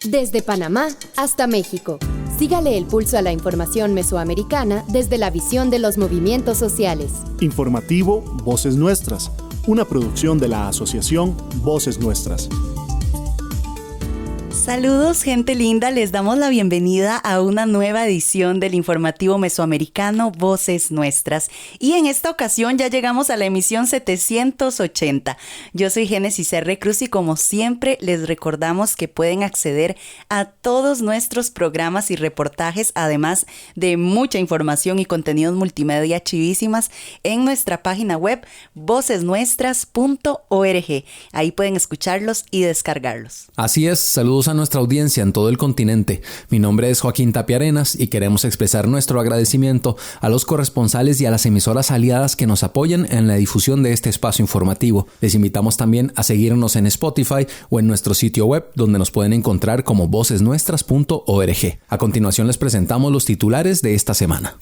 Desde Panamá hasta México. Sígale el pulso a la información mesoamericana desde la visión de los movimientos sociales. Informativo Voces Nuestras, una producción de la asociación Voces Nuestras. Saludos, gente linda, les damos la bienvenida a una nueva edición del informativo mesoamericano Voces Nuestras. Y en esta ocasión ya llegamos a la emisión 780. Yo soy Génesis R. Cruz y como siempre les recordamos que pueden acceder a todos nuestros programas y reportajes, además de mucha información y contenidos multimedia chivísimas en nuestra página web vocesnuestras.org. Ahí pueden escucharlos y descargarlos. Así es, saludos a nuestra audiencia en todo el continente. Mi nombre es Joaquín Tapia Arenas y queremos expresar nuestro agradecimiento a los corresponsales y a las emisoras aliadas que nos apoyan en la difusión de este espacio informativo. Les invitamos también a seguirnos en Spotify o en nuestro sitio web, donde nos pueden encontrar como vocesnuestras.org. A continuación les presentamos los titulares de esta semana.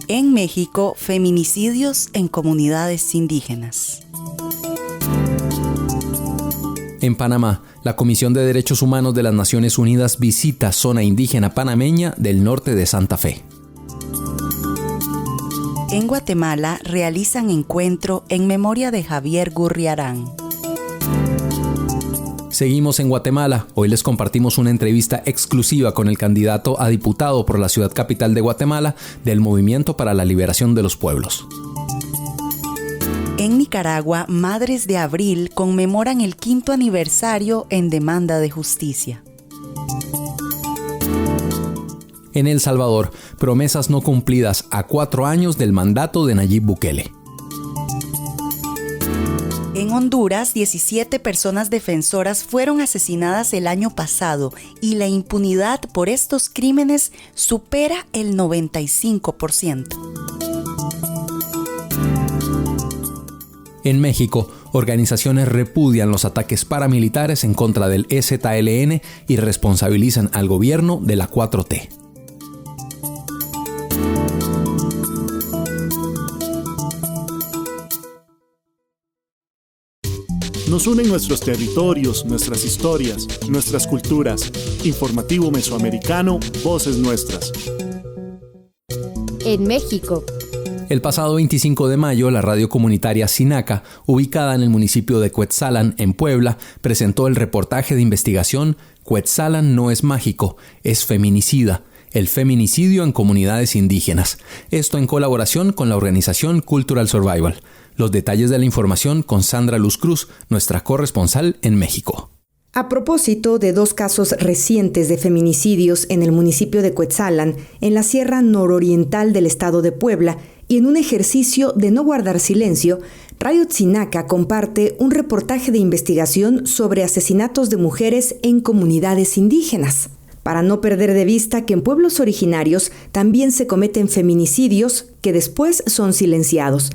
En México, feminicidios en comunidades indígenas. En Panamá, la Comisión de Derechos Humanos de las Naciones Unidas visita zona indígena panameña del norte de Santa Fe. En Guatemala, realizan encuentro en memoria de Javier Gurriarán. Seguimos en Guatemala. Hoy les compartimos una entrevista exclusiva con el candidato a diputado por la ciudad capital de Guatemala del Movimiento para la Liberación de los Pueblos. En Nicaragua, Madres de Abril conmemoran el 5º aniversario en demanda de justicia. En El Salvador, promesas no cumplidas a 4 años del mandato de Nayib Bukele. En Honduras, 17 personas defensoras fueron asesinadas el año pasado y la impunidad por estos crímenes supera el 95%. En México, organizaciones repudian los ataques paramilitares en contra del EZLN y responsabilizan al gobierno de la 4T. Nos unen nuestros territorios, nuestras historias, nuestras culturas. Informativo Mesoamericano, Voces Nuestras. En México. El pasado 25 de mayo, la radio comunitaria Sinaca, ubicada en el municipio de Cuetzalan, en Puebla, presentó el reportaje de investigación Cuetzalan no es mágico, es feminicida. El feminicidio en comunidades indígenas. Esto en colaboración con la organización Cultural Survival. Los detalles de la información con Sandra Luz Cruz, nuestra corresponsal en México. A propósito de 2 casos recientes de feminicidios en el municipio de Cuetzalan, en la sierra nororiental del estado de Puebla, y en un ejercicio de no guardar silencio, Radio Sinaca comparte un reportaje de investigación sobre asesinatos de mujeres en comunidades indígenas, para no perder de vista que en pueblos originarios también se cometen feminicidios que después son silenciados.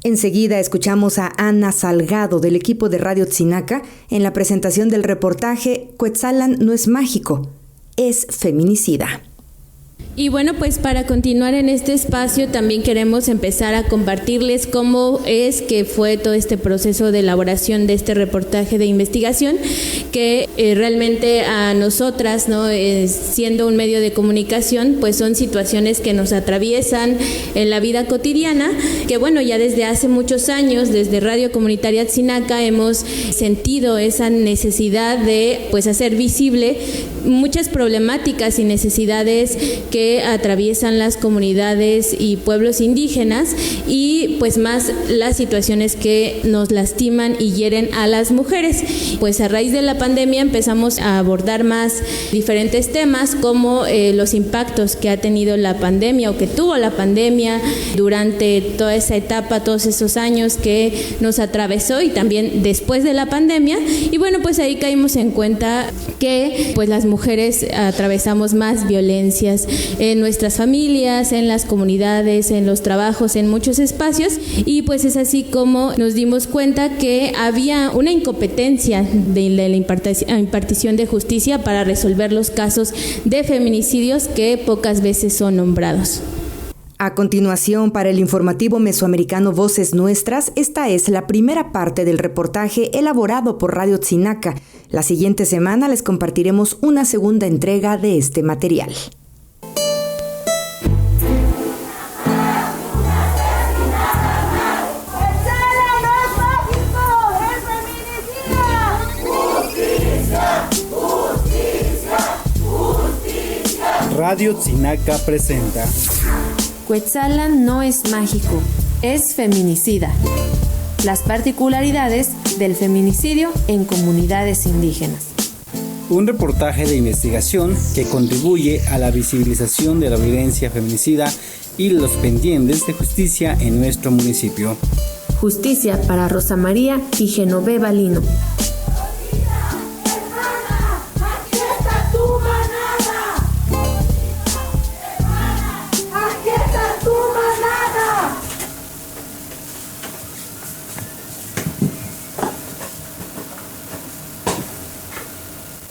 Enseguida escuchamos a Ana Salgado del equipo de Radio Sinaca en la presentación del reportaje Cuetzalan no es mágico, es feminicida. Y bueno, pues para continuar en este espacio también queremos empezar a compartirles cómo es que fue todo este proceso de elaboración de este reportaje de investigación que realmente a nosotras, ¿no? Siendo un medio de comunicación, pues son situaciones que nos atraviesan en la vida cotidiana, que bueno, ya desde hace muchos años, desde Radio Comunitaria Sinaca, hemos sentido esa necesidad de pues hacer visible muchas problemáticas y necesidades que atraviesan las comunidades y pueblos indígenas y pues más las situaciones que nos lastiman y hieren a las mujeres. Pues a raíz de la pandemia empezamos a abordar más diferentes temas como los impactos que ha tenido la pandemia o que tuvo la pandemia durante toda esa etapa, todos esos años que nos atravesó y también después de la pandemia. Y bueno, pues ahí caímos en cuenta que pues las mujeres atravesamos más violencias en nuestras familias, en las comunidades, en los trabajos, en muchos espacios, y pues es así como nos dimos cuenta que había una incompetencia de la impartición de justicia para resolver los casos de feminicidios que pocas veces son nombrados. A continuación, para el informativo mesoamericano Voces Nuestras, esta es la primera parte del reportaje elaborado por Radio Sinaca, La siguiente semana les compartiremos una segunda entrega de este material. Radio Tzinaca presenta Cuetzalan no es mágico, es feminicida. Las particularidades del feminicidio en comunidades indígenas. un reportaje de investigación que contribuye a la visibilización de la violencia feminicida y los pendientes de justicia en nuestro municipio. Justicia para Rosa María y Genoveva Lino.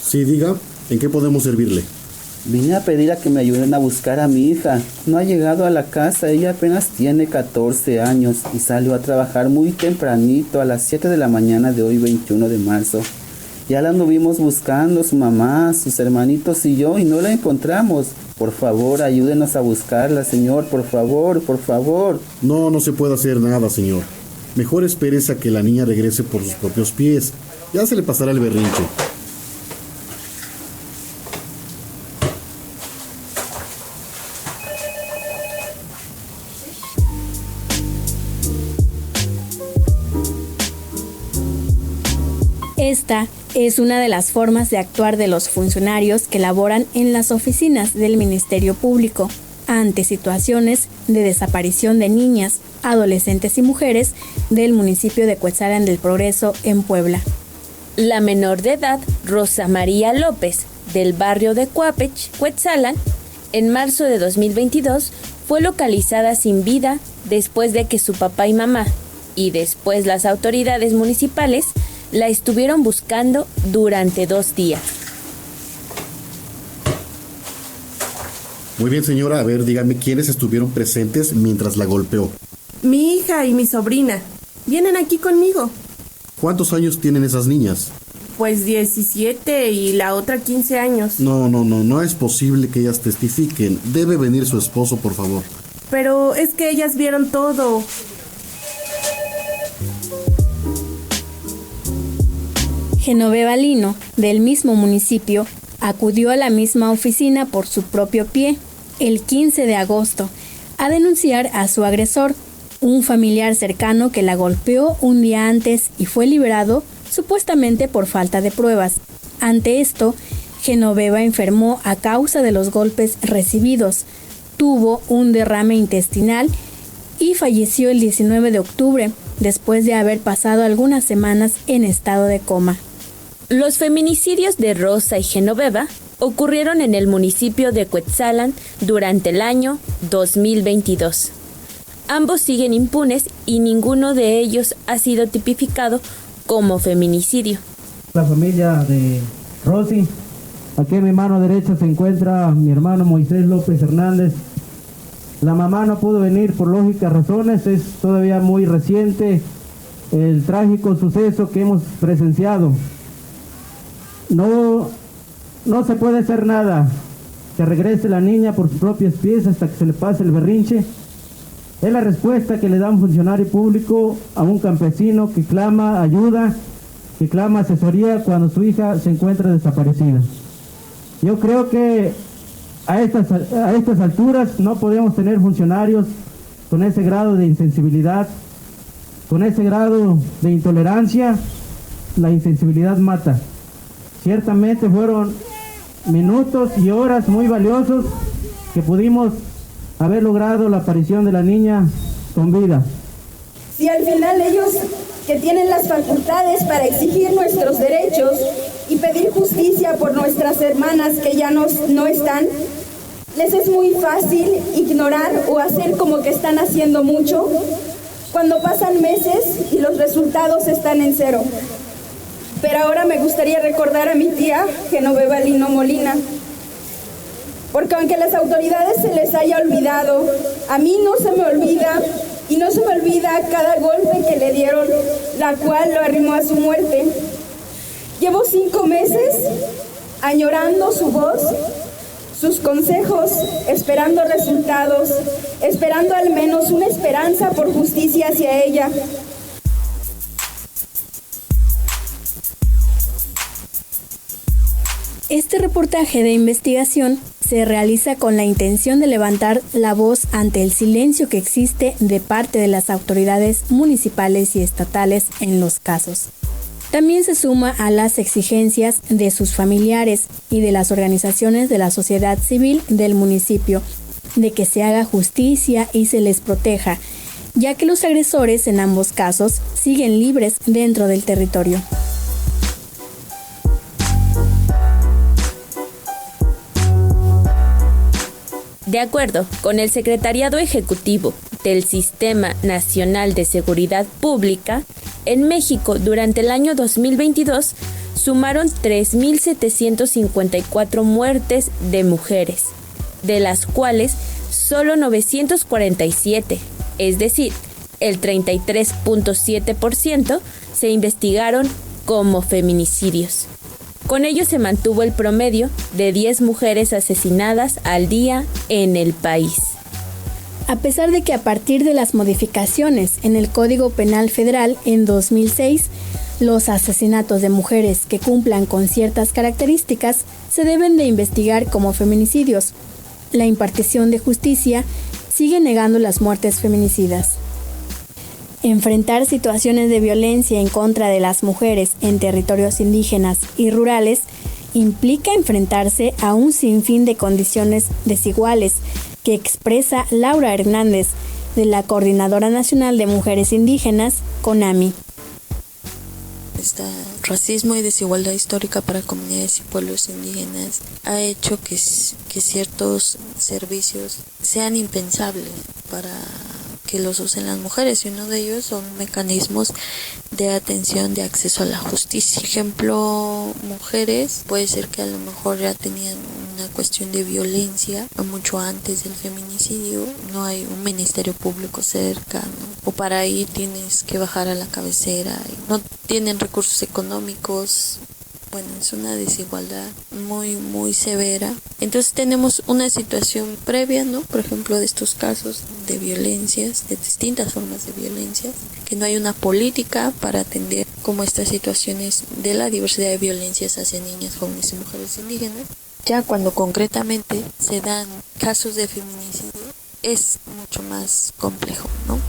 Sí, diga, ¿en qué podemos servirle? Vine a pedir a que me ayuden a buscar a mi hija. No ha llegado a la casa, ella apenas tiene 14 años y salió a trabajar muy tempranito a las 7 de la mañana de hoy 21 de marzo. Ya la anduvimos buscando, su mamá, sus hermanitos y yo, y no la encontramos. Por favor, ayúdenos a buscarla, señor, por favor, por favor. No se puede hacer nada, señor. Mejor espérese a que la niña regrese por sus propios pies. Ya se le pasará el berrinche. Esta es una de las formas de actuar de los funcionarios que laboran en las oficinas del Ministerio Público ante situaciones de desaparición de niñas, adolescentes y mujeres del municipio de Cuetzalan del Progreso en Puebla. La menor de edad, Rosa María López, del barrio de Cuapech, Cuetzalan, en marzo de 2022, fue localizada sin vida después de que su papá y mamá, y después las autoridades municipales, la estuvieron buscando durante 2 días. Muy bien, señora. A ver, dígame quiénes estuvieron presentes mientras la golpeó. Mi hija y mi sobrina. Vienen aquí conmigo. ¿Cuántos años tienen esas niñas? Pues 17 y la otra 15 años. No es posible que ellas testifiquen. Debe venir su esposo, por favor. Pero es que ellas vieron todo. Genoveva Lino, del mismo municipio, acudió a la misma oficina por su propio pie el 15 de agosto a denunciar a su agresor, un familiar cercano que la golpeó un día antes y fue liberado supuestamente por falta de pruebas. Ante esto, Genoveva enfermó a causa de los golpes recibidos, tuvo un derrame intestinal y falleció el 19 de octubre, después de haber pasado algunas semanas en estado de coma. Los feminicidios de Rosa y Genoveva ocurrieron en el municipio de Cuetzalan durante el año 2022. Ambos siguen impunes y ninguno de ellos ha sido tipificado como feminicidio. La familia de Rosy, aquí en mi mano derecha se encuentra mi hermano Moisés López Hernández. La mamá no pudo venir por lógicas razones, es todavía muy reciente el trágico suceso que hemos presenciado. No se puede hacer nada, que regrese la niña por sus propios pies hasta que se le pase el berrinche. Es la respuesta que le da un funcionario público a un campesino que clama ayuda, que clama asesoría cuando su hija se encuentra desaparecida. Yo creo que a estas alturas no podemos tener funcionarios con ese grado de insensibilidad, con ese grado de intolerancia. La insensibilidad mata. Ciertamente fueron minutos y horas muy valiosos que pudimos haber logrado la aparición de la niña con vida. Si al final ellos, que tienen las facultades para exigir nuestros derechos y pedir justicia por nuestras hermanas que ya no están, les es muy fácil ignorar o hacer como que están haciendo mucho cuando pasan meses y los resultados están en cero. Pero ahora me gustaría recordar a mi tía Genoveva Lino Molina, porque aunque a las autoridades se les haya olvidado, a mí no se me olvida, y no se me olvida cada golpe que le dieron, la cual lo arrimó a su muerte. Llevo 5 meses añorando su voz, sus consejos, esperando resultados, esperando al menos una esperanza por justicia hacia ella. Este reportaje de investigación se realiza con la intención de levantar la voz ante el silencio que existe de parte de las autoridades municipales y estatales en los casos. También se suma a las exigencias de sus familiares y de las organizaciones de la sociedad civil del municipio de que se haga justicia y se les proteja, ya que los agresores en ambos casos siguen libres dentro del territorio. De acuerdo con el Secretariado Ejecutivo del Sistema Nacional de Seguridad Pública, en México durante el año 2022 sumaron 3.754 muertes de mujeres, de las cuales solo 947, es decir, el 33.7%, se investigaron como feminicidios. Con ello se mantuvo el promedio de 10 mujeres asesinadas al día en el país. A pesar de que a partir de las modificaciones en el Código Penal Federal en 2006, los asesinatos de mujeres que cumplan con ciertas características se deben de investigar como feminicidios, la impartición de justicia sigue negando las muertes feminicidas. Enfrentar situaciones de violencia en contra de las mujeres en territorios indígenas y rurales implica enfrentarse a un sinfín de condiciones desiguales que expresa Laura Hernández, de la Coordinadora Nacional de Mujeres Indígenas, CONAMI. Este racismo y desigualdad histórica para comunidades y pueblos indígenas ha hecho que ciertos servicios sean impensables para que los usen las mujeres, y uno de ellos son mecanismos de atención de acceso a la justicia. Por ejemplo, mujeres, puede ser que a lo mejor ya tenían una cuestión de violencia mucho antes del feminicidio, no hay un ministerio público cerca, ¿no? O para ir tienes que bajar a la cabecera, y no tienen recursos económicos. Bueno, es una desigualdad muy severa. Entonces tenemos una situación previa, ¿no? Por ejemplo, de estos casos de violencias, de distintas formas de violencia, que no hay una política para atender como estas situaciones de la diversidad de violencias hacia niñas, jóvenes y mujeres indígenas. Ya cuando concretamente se dan casos de feminicidio es mucho más complejo, ¿no?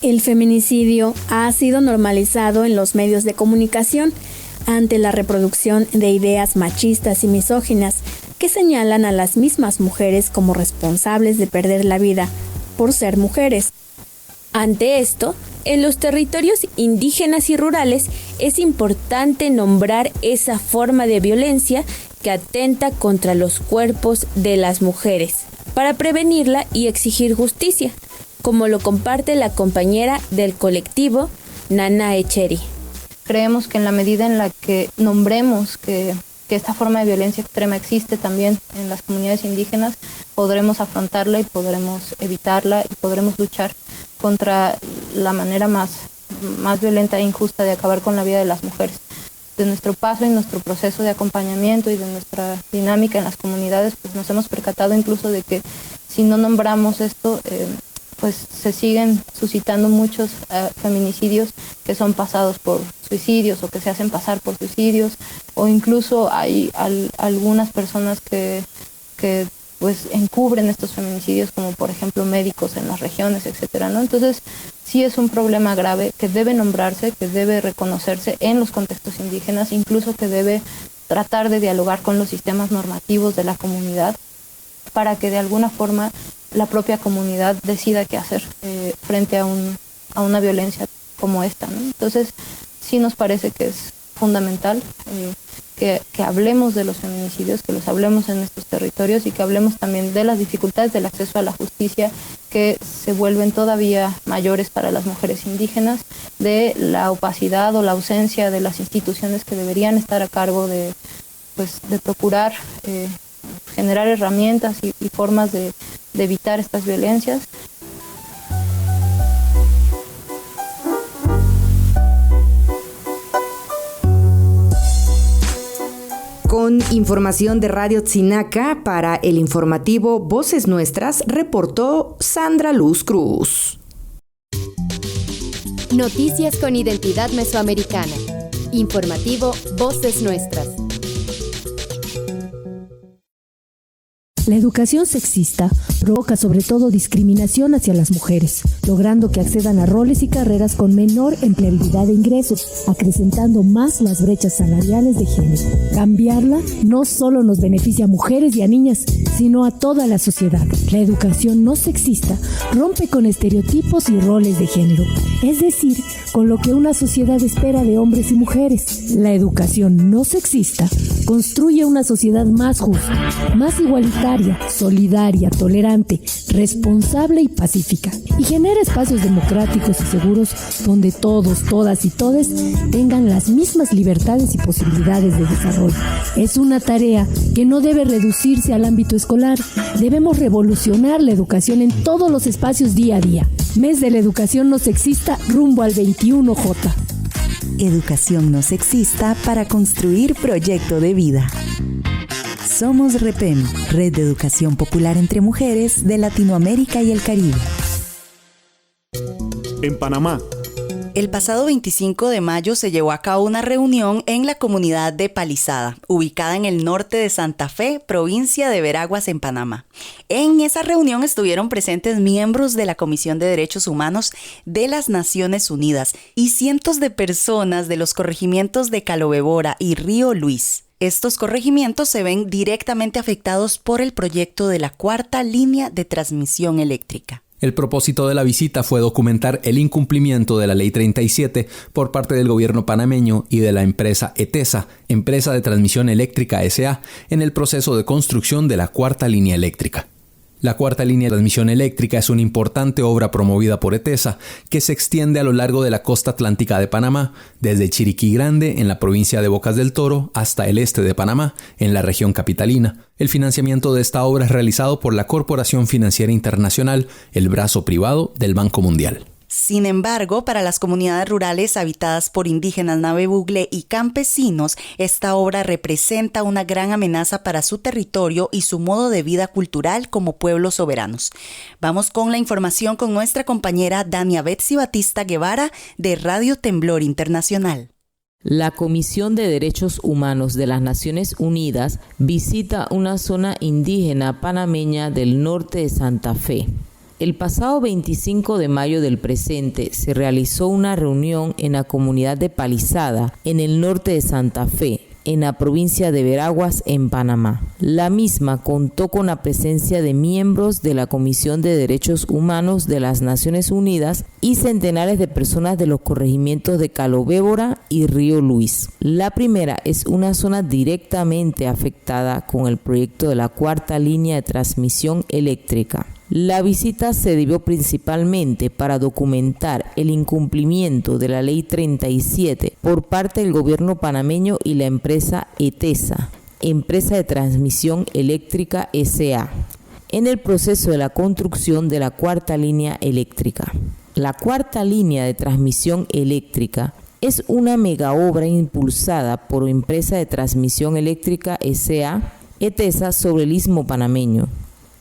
El feminicidio ha sido normalizado en los medios de comunicación ante la reproducción de ideas machistas y misóginas que señalan a las mismas mujeres como responsables de perder la vida por ser mujeres. Ante esto, en los territorios indígenas y rurales es importante nombrar esa forma de violencia que atenta contra los cuerpos de las mujeres, para prevenirla y exigir justicia, como lo comparte la compañera del colectivo, Nana Echeri. Creemos que en la medida en la que nombremos que esta forma de violencia extrema existe también en las comunidades indígenas, podremos afrontarla y podremos evitarla y podremos luchar contra la manera más violenta e injusta de acabar con la vida de las mujeres. De nuestro paso y nuestro proceso de acompañamiento y de nuestra dinámica en las comunidades, pues nos hemos percatado incluso de que si no nombramos esto, pues se siguen suscitando muchos feminicidios que son pasados por suicidios o que se hacen pasar por suicidios, o incluso hay algunas personas que pues encubren estos feminicidios, como por ejemplo médicos en las regiones, etcétera, ¿no? Entonces sí es un problema grave que debe nombrarse, que debe reconocerse en los contextos indígenas, incluso que debe tratar de dialogar con los sistemas normativos de la comunidad para que de alguna forma la propia comunidad decida qué hacer frente a una violencia como esta, ¿no? Entonces sí nos parece que es fundamental que hablemos de los feminicidios, que los hablemos en estos territorios y que hablemos también de las dificultades del acceso a la justicia que se vuelven todavía mayores para las mujeres indígenas, de la opacidad o la ausencia de las instituciones que deberían estar a cargo de procurar generar herramientas y formas de evitar estas violencias. información de Radio Tzinaca, para el informativo Voces Nuestras, reportó Sandra Luz Cruz. Noticias con identidad mesoamericana. Informativo Voces Nuestras. La educación sexista provoca sobre todo discriminación hacia las mujeres, logrando que accedan a roles y carreras con menor empleabilidad de ingresos, acrecentando más las brechas salariales de género. Cambiarla no solo nos beneficia a mujeres y a niñas, sino a toda la sociedad. La educación no sexista rompe con estereotipos y roles de género, es decir, con lo que una sociedad espera de hombres y mujeres. La educación no sexista construye una sociedad más justa, más igualitaria, solidaria, tolerante, responsable y pacífica, y genera espacios democráticos y seguros donde todos, todas y todes tengan las mismas libertades y posibilidades de desarrollo. Es una tarea que no debe reducirse al ámbito escolar. Debemos revolucionar la educación en todos los espacios día a día. Mes de la educación no sexista rumbo al 21J. Educación no sexista para construir proyecto de vida. Somos REPEM, Red de Educación Popular entre Mujeres de Latinoamérica y el Caribe. En Panamá. El pasado 25 de mayo se llevó a cabo una reunión en la comunidad de Palizada, ubicada en el norte de Santa Fe, provincia de Veraguas, en Panamá. En esa reunión estuvieron presentes miembros de la Comisión de Derechos Humanos de las Naciones Unidas y cientos de personas de los corregimientos de Calobebora y Río Luis. Estos corregimientos se ven directamente afectados por el proyecto de la cuarta línea de transmisión eléctrica. El propósito de la visita fue documentar el incumplimiento de la Ley 37 por parte del gobierno panameño y de la empresa ETESA, Empresa de Transmisión Eléctrica S.A., en el proceso de construcción de la cuarta línea eléctrica. La cuarta línea de transmisión eléctrica es una importante obra promovida por ETESA que se extiende a lo largo de la costa atlántica de Panamá, desde Chiriquí Grande, en la provincia de Bocas del Toro, hasta el este de Panamá, en la región capitalina. El financiamiento de esta obra es realizado por la Corporación Financiera Internacional, el brazo privado del Banco Mundial. Sin embargo, para las comunidades rurales habitadas por indígenas Nave-Bugle y campesinos, esta obra representa una gran amenaza para su territorio y su modo de vida cultural como pueblos soberanos. Vamos con la información con nuestra compañera Dania Betsy Batista Guevara de Radio Temblor Internacional. La Comisión de Derechos Humanos de las Naciones Unidas visita una zona indígena panameña del norte de Santa Fe. El pasado 25 de mayo del presente se realizó una reunión en la comunidad de Palizada, en el norte de Santa Fe, en la provincia de Veraguas, en Panamá. La misma contó con la presencia de miembros de la Comisión de Derechos Humanos de las Naciones Unidas y centenares de personas de los corregimientos de Calobebora y Río Luis. La primera es una zona directamente afectada con el proyecto de la cuarta línea de transmisión eléctrica. La visita se debió principalmente para documentar el incumplimiento de la Ley 37 por parte del gobierno panameño y la empresa ETESA, Empresa de Transmisión Eléctrica S.A., en el proceso de la construcción de la cuarta línea eléctrica. La cuarta línea de transmisión eléctrica es una megaobra impulsada por Empresa de Transmisión Eléctrica S.A., ETESA, sobre el istmo panameño.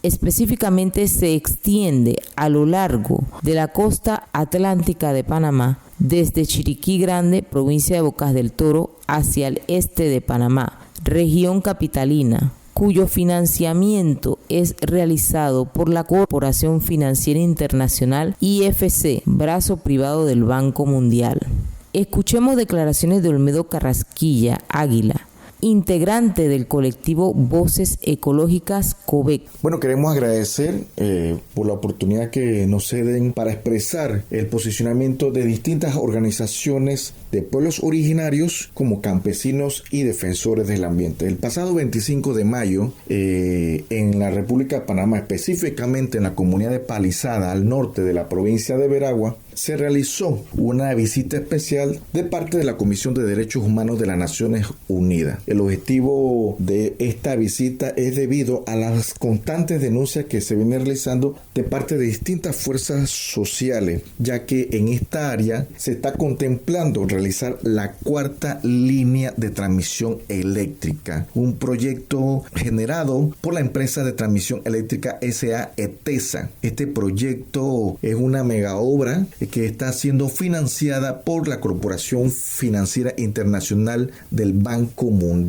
Específicamente se extiende a lo largo de la costa atlántica de Panamá, desde Chiriquí Grande, provincia de Bocas del Toro, hacia el este de Panamá, región capitalina, cuyo financiamiento es realizado por la Corporación Financiera Internacional IFC, brazo privado del Banco Mundial. Escuchemos declaraciones de Olmedo Carrasquilla Águila, integrante del colectivo Voces Ecológicas COVEC. Bueno, queremos agradecer por la oportunidad que nos ceden para expresar el posicionamiento de distintas organizaciones de pueblos originarios como campesinos y defensores del ambiente. El pasado 25 de mayo, en la República de Panamá, específicamente en la comunidad de Palizada, al norte de la provincia de Veragua, se realizó una visita especial de parte de la Comisión de Derechos Humanos de las Naciones Unidas. El objetivo de esta visita es debido a las constantes denuncias que se vienen realizando de parte de distintas fuerzas sociales, ya que en esta área se está contemplando realizar la cuarta línea de transmisión eléctrica, un proyecto generado por la empresa de transmisión eléctrica S.A. ETESA. Este proyecto es una mega obra que está siendo financiada por la Corporación Financiera Internacional del Banco Mundial.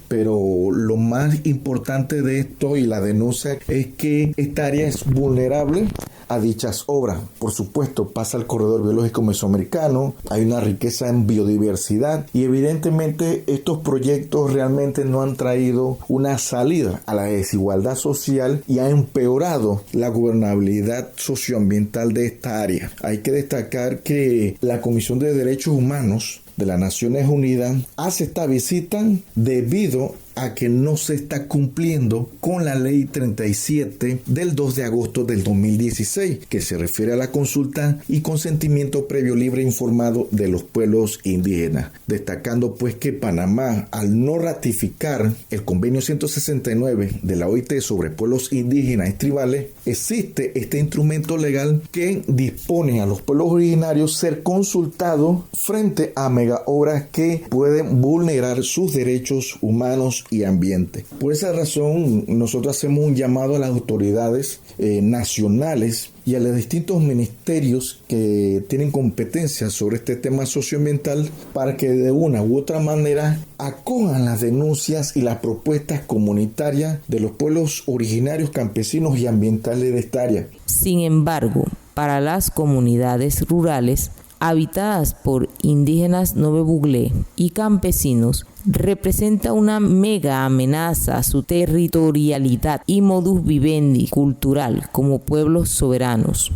Pero lo más importante de esto y la denuncia es que esta área es vulnerable a dichas obras. Por supuesto, pasa el corredor biológico mesoamericano, hay una riqueza en biodiversidad y evidentemente estos proyectos realmente no han traído una salida a la desigualdad social y ha empeorado la gobernabilidad socioambiental de esta área. Hay que destacar que la Comisión de Derechos Humanos de las Naciones Unidas hace esta visita debido a que no se está cumpliendo con la ley 37 del 2 de agosto del 2016, que se refiere a la consulta y consentimiento previo libre e informado de los pueblos indígenas. Destacando pues que Panamá, al no ratificar el convenio 169 de la OIT sobre pueblos indígenas y tribales, existe este instrumento legal que dispone a los pueblos originarios ser consultados frente a mega obras que pueden vulnerar sus derechos humanos y ambiente. Por esa razón, nosotros hacemos un llamado a las autoridades nacionales y a los distintos ministerios que tienen competencia sobre este tema socioambiental para que de una u otra manera acojan las denuncias y las propuestas comunitarias de los pueblos originarios, campesinos y ambientales de esta área. Sin embargo, para las comunidades rurales habitadas por indígenas Nove Buglé y campesinos, representa una mega amenaza a su territorialidad y modus vivendi cultural como pueblos soberanos.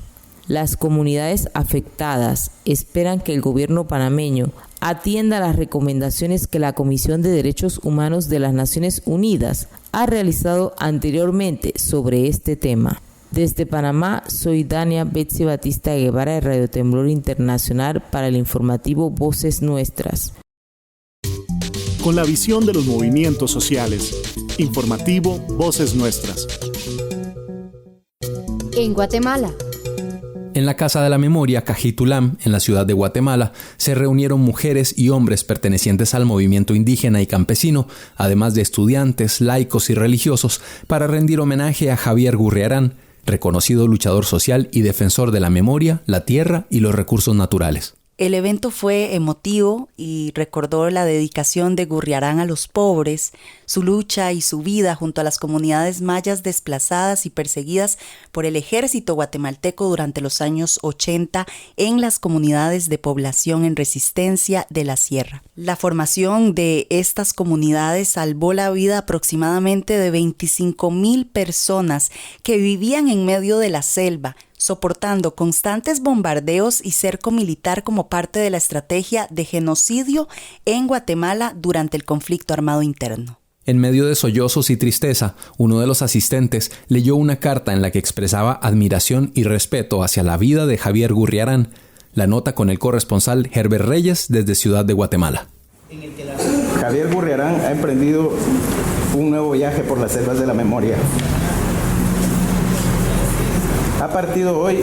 Las comunidades afectadas esperan que el gobierno panameño atienda las recomendaciones que la Comisión de Derechos Humanos de las Naciones Unidas ha realizado anteriormente sobre este tema. Desde Panamá, soy Dania Betsy Batista Guevara de Radio Temblor Internacional para el informativo Voces Nuestras. Con la visión de los movimientos sociales. Informativo Voces Nuestras. En Guatemala. En la Casa de la Memoria, Cajitulam, en la ciudad de Guatemala, se reunieron mujeres y hombres pertenecientes al movimiento indígena y campesino, además de estudiantes, laicos y religiosos, para rendir homenaje a Javier Gurriarán, reconocido luchador social y defensor de la memoria, la tierra y los recursos naturales. El evento fue emotivo y recordó la dedicación de Gurriarán a los pobres, su lucha y su vida junto a las comunidades mayas desplazadas y perseguidas por el ejército guatemalteco durante los años 80 en las comunidades de población en resistencia de la sierra. La formación de estas comunidades salvó la vida aproximadamente de 25,000 personas que vivían en medio de la selva, soportando constantes bombardeos y cerco militar como parte de la estrategia de genocidio en Guatemala durante el conflicto armado interno. En medio de sollozos y tristeza, uno de los asistentes leyó una carta en la que expresaba admiración y respeto hacia la vida de Javier Gurriarán. La nota con el corresponsal Herbert Reyes desde Ciudad de Guatemala. Javier Gurriarán ha emprendido un nuevo viaje por las selvas de la memoria. Ha partido hoy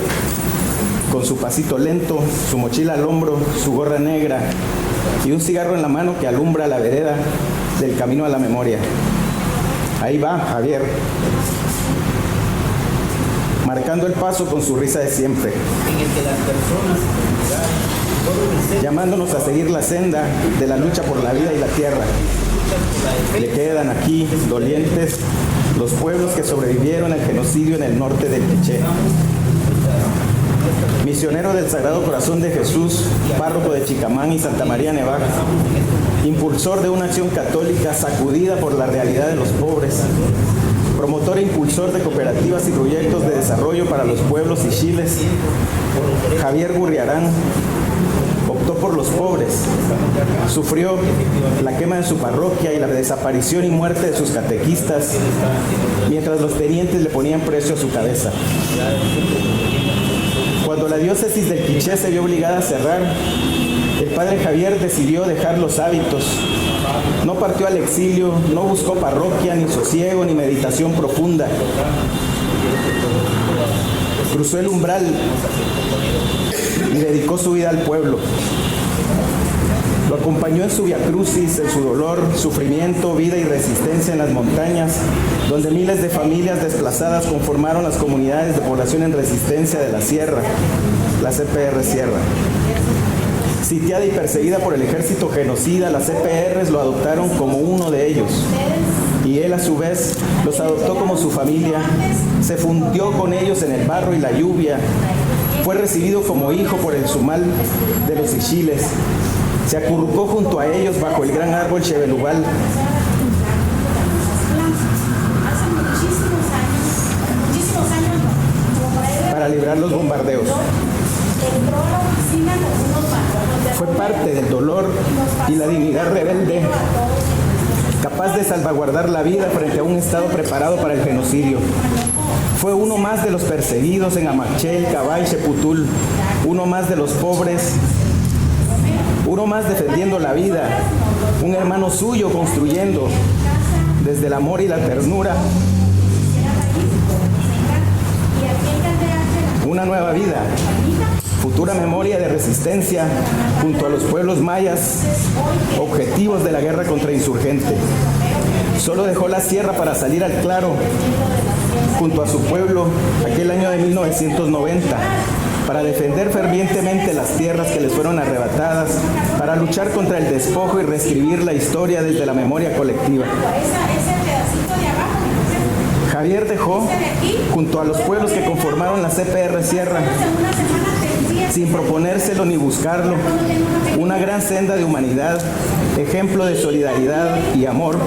con su pasito lento, su mochila al hombro, su gorra negra y un cigarro en la mano que alumbra la vereda del camino a la memoria. Ahí va Javier, marcando el paso con su risa de siempre, llamándonos a seguir la senda de la lucha por la vida y la tierra. Le quedan aquí dolientes los pueblos que sobrevivieron al genocidio en el norte del Quiché. Misionero del Sagrado Corazón de Jesús, párroco de Chicamán y Santa María Nevac, impulsor de una acción católica sacudida por la realidad de los pobres, promotor e impulsor de cooperativas y proyectos de desarrollo para los pueblos y chiles, Javier Gurriarán optó por los pobres, sufrió la quema de su parroquia y la desaparición y muerte de sus catequistas, mientras los tenientes le ponían precio a su cabeza. Cuando la diócesis del Quiché se vio obligada a cerrar, el padre Javier decidió dejar los hábitos. No partió al exilio, no buscó parroquia, ni sosiego, ni meditación profunda. Cruzó el umbral y dedicó su vida al pueblo. Lo acompañó en su viacrucis, en su dolor, sufrimiento, vida y resistencia en las montañas, donde miles de familias desplazadas conformaron las comunidades de población en resistencia de la sierra, la CPR Sierra. Sitiada y perseguida por el ejército genocida, las CPRs lo adoptaron como uno de ellos. Y él a su vez los adoptó como su familia, se fundió con ellos en el barro y la lluvia, fue recibido como hijo por el sumal de los Ixiles, se acurrucó junto a ellos bajo el gran árbol Chebelubal. Para librar los bombardeos. Fue parte del dolor y la dignidad rebelde, capaz de salvaguardar la vida frente a un Estado preparado para el genocidio. Fue uno más de los perseguidos en Amachel, Cabay, Cheputul, uno más de los pobres, uno más defendiendo la vida, un hermano suyo construyendo desde el amor y la ternura una nueva vida, futura memoria de resistencia junto a los pueblos mayas, objetivos de la guerra contra insurgente. Solo dejó la sierra para salir al claro junto a su pueblo aquel año de 1990, para defender fervientemente las tierras que les fueron arrebatadas, para luchar contra el despojo y reescribir la historia desde la memoria colectiva. Javier dejó, junto a los pueblos que conformaron la CPR Sierra, sin proponérselo ni buscarlo, una gran senda de humanidad, ejemplo de solidaridad y amor,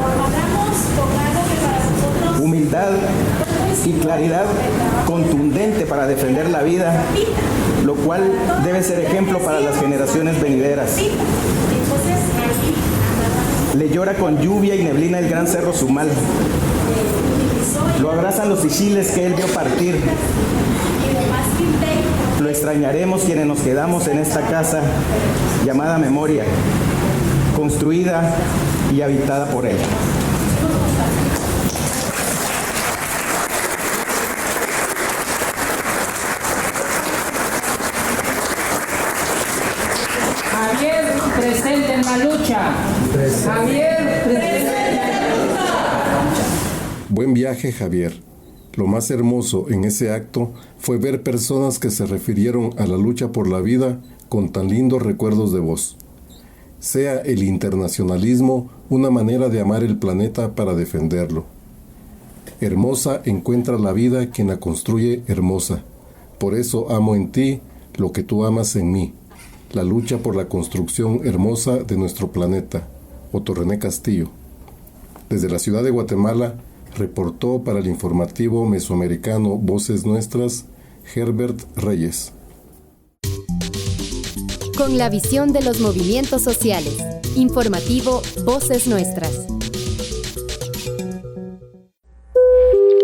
humildad y claridad contundente para defender la vida, lo cual debe ser ejemplo para las generaciones venideras. Le llora con lluvia y neblina el gran cerro Sumal. Lo abrazan los Ixiles que él vio partir. Lo extrañaremos quienes nos quedamos en esta casa llamada memoria, construida y habitada por él. Javier, presente en la lucha. Javier, presente en la lucha. Buen viaje, Javier. Lo más hermoso en ese acto fue ver personas que se refirieron a la lucha por la vida con tan lindos recuerdos de vos. Sea el internacionalismo una manera de amar el planeta para defenderlo. Hermosa encuentra la vida quien la construye hermosa. Por eso amo en ti lo que tú amas en mí. La lucha por la construcción hermosa de nuestro planeta. Otto René Castillo. Desde la ciudad de Guatemala, reportó para el informativo mesoamericano Voces Nuestras, Herbert Reyes. Con la visión de los movimientos sociales. Informativo Voces Nuestras.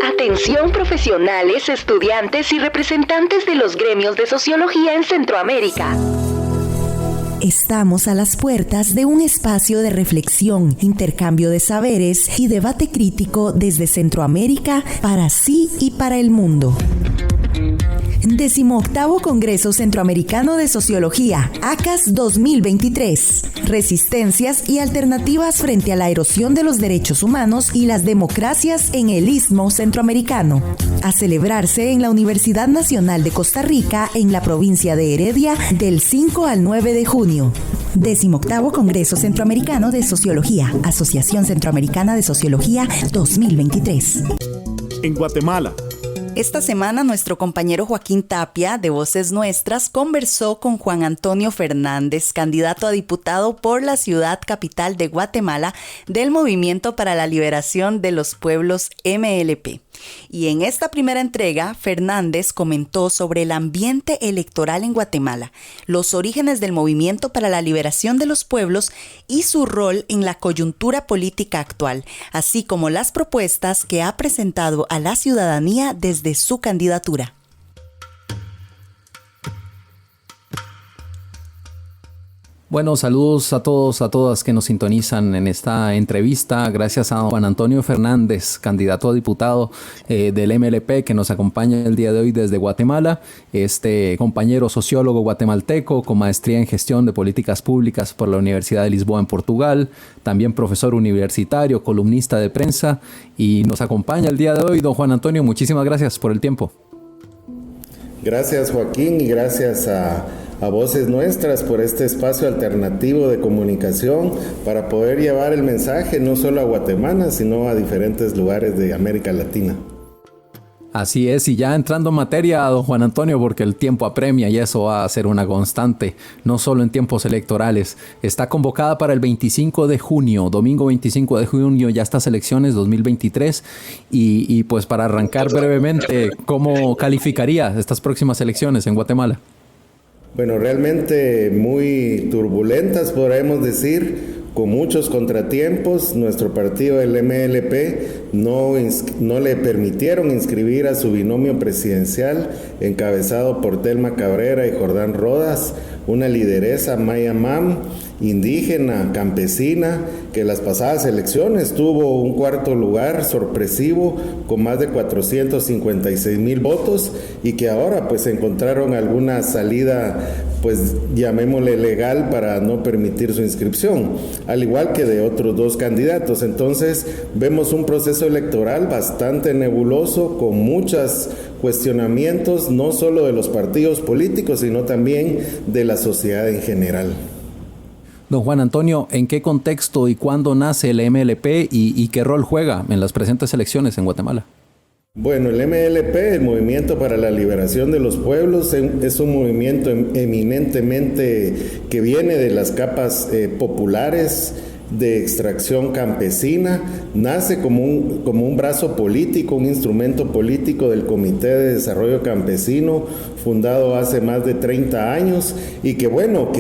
Atención profesionales, estudiantes y representantes de los gremios de sociología en Centroamérica. Estamos a las puertas de un espacio de reflexión, intercambio de saberes y debate crítico desde Centroamérica para sí y para el mundo. 18º Congreso Centroamericano de Sociología, ACAS 2023. Resistencias y alternativas frente a la erosión de los derechos humanos y las democracias en el Istmo Centroamericano. A celebrarse en la Universidad Nacional de Costa Rica, en la provincia de Heredia, del 5 al 9 de junio. 18º Congreso Centroamericano de Sociología, Asociación Centroamericana de Sociología 2023. En Guatemala. Esta semana nuestro compañero Joaquín Tapia, de Voces Nuestras, conversó con Juan Antonio Fernández, candidato a diputado por la ciudad capital de Guatemala del Movimiento para la Liberación de los Pueblos MLP. Y en esta primera entrega, Fernández comentó sobre el ambiente electoral en Guatemala, los orígenes del Movimiento para la Liberación de los Pueblos y su rol en la coyuntura política actual, así como las propuestas que ha presentado a la ciudadanía desde su candidatura. Bueno, saludos a todos, a todas que nos sintonizan en esta entrevista. Gracias a Juan Antonio Fernández, candidato a diputado del MLP, que nos acompaña el día de hoy desde Guatemala. Este compañero sociólogo guatemalteco con maestría en gestión de políticas públicas por la Universidad de Lisboa en Portugal. También profesor universitario, columnista de prensa. Y nos acompaña el día de hoy, don Juan Antonio. Muchísimas gracias por el tiempo. Gracias, Joaquín, y gracias a Voces Nuestras por este espacio alternativo de comunicación para poder llevar el mensaje no solo a Guatemala, sino a diferentes lugares de América Latina. Así es, y ya entrando en materia, don Juan Antonio, porque el tiempo apremia y eso va a ser una constante, no solo en tiempos electorales. Está convocada para el 25 de junio, domingo 25 de junio, ya estas elecciones 2023, y pues para arrancar brevemente, ¿cómo calificaría estas próximas elecciones en Guatemala? Bueno, realmente muy turbulentas, podríamos decir, con muchos contratiempos. Nuestro partido, el MLP, no le permitieron inscribir a su binomio presidencial, encabezado por Telma Cabrera y Jordán Rodas, una lideresa Maya Mam, indígena, campesina, que en las pasadas elecciones tuvo un cuarto lugar sorpresivo con más de 456,000 votos y que ahora pues encontraron alguna salida, pues llamémosle legal, para no permitir su inscripción, al igual que de otros dos candidatos. Entonces vemos un proceso electoral bastante nebuloso, con muchos cuestionamientos, no solo de los partidos políticos, sino también de la sociedad en general. Don Juan Antonio, ¿en qué contexto y cuándo nace el MLP y qué rol juega en las presentes elecciones en Guatemala? Bueno, el MLP, el Movimiento para la Liberación de los Pueblos, es un movimiento eminentemente que viene de las capas populares, de extracción campesina. Nace como un brazo político, un instrumento político del Comité de Desarrollo Campesino, fundado hace más de 30 años, y que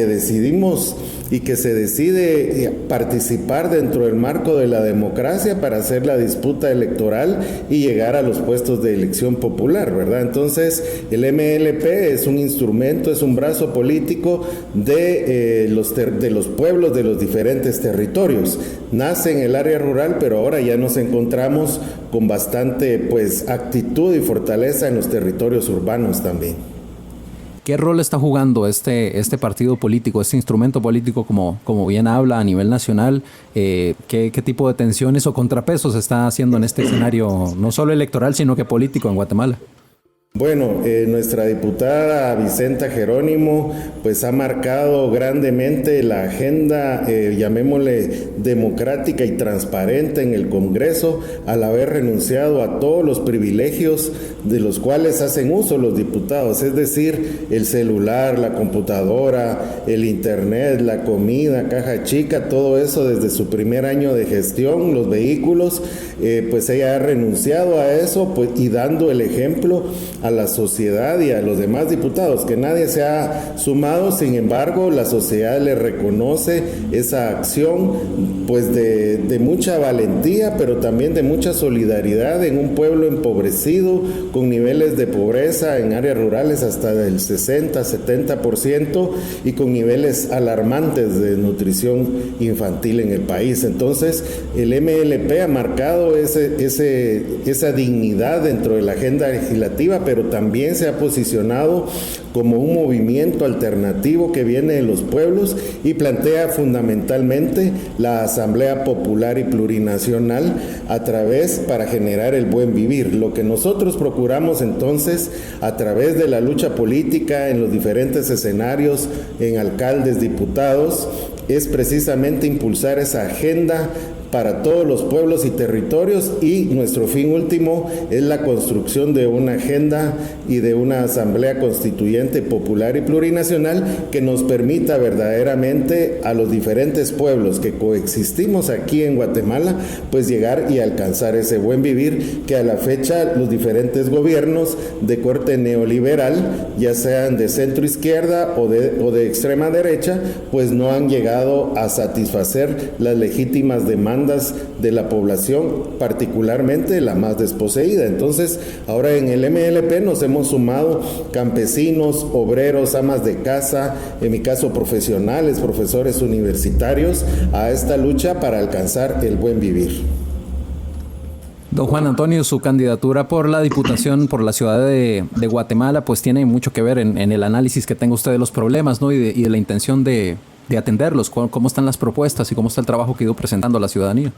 decidimos y que se decide participar dentro del marco de la democracia para hacer la disputa electoral y llegar a los puestos de elección popular, ¿verdad? Entonces, el MLP es un instrumento, es un brazo político de los pueblos de los diferentes territorios. Nace en el área rural, pero ahora ya nos encontramos con bastante actitud y fortaleza en los territorios urbanos también. ¿Qué rol está jugando este partido político, este instrumento político, como bien habla, a nivel nacional? ¿Qué tipo de tensiones o contrapesos está haciendo en este escenario, no solo electoral, sino que político en Guatemala? Bueno, nuestra diputada Vicenta Jerónimo ha marcado grandemente la agenda, llamémosle democrática y transparente en el Congreso, al haber renunciado a todos los privilegios de los cuales hacen uso los diputados, es decir, el celular, la computadora, el internet, la comida, caja chica, todo eso desde su primer año de gestión, los vehículos, ella ha renunciado a eso y dando el ejemplo a la sociedad y a los demás diputados, que nadie se ha sumado. Sin embargo, la sociedad le reconoce esa acción de mucha valentía, pero también de mucha solidaridad en un pueblo empobrecido, con niveles de pobreza en áreas rurales hasta del 60-70% y con niveles alarmantes de nutrición infantil en el país. Entonces, el MLP ha marcado esa dignidad dentro de la agenda legislativa, pero también se ha posicionado como un movimiento alternativo que viene de los pueblos y plantea fundamentalmente la Asamblea Popular y Plurinacional para generar el buen vivir. Lo que nosotros procuramos entonces, a través de la lucha política en los diferentes escenarios, en alcaldes, diputados, es precisamente impulsar esa agenda para todos los pueblos y territorios, y nuestro fin último es la construcción de una agenda y de una asamblea constituyente popular y plurinacional que nos permita verdaderamente a los diferentes pueblos que coexistimos aquí en Guatemala, llegar y alcanzar ese buen vivir que a la fecha los diferentes gobiernos de corte neoliberal, ya sean de centro izquierda o de extrema derecha, no han llegado a satisfacer las legítimas demandas de la población, particularmente la más desposeída. Entonces, ahora en el MLP nos hemos sumado campesinos, campesinos, obreros, amas de casa, en mi caso profesionales, profesores universitarios, a esta lucha para alcanzar el buen vivir. Don Juan Antonio, su candidatura por la Diputación por la ciudad de Guatemala pues tiene mucho que ver en el análisis que tenga usted de los problemas, ¿no? y de la intención de atenderlos. ¿Cómo están las propuestas y cómo está el trabajo que ha ido presentando a la ciudadanía?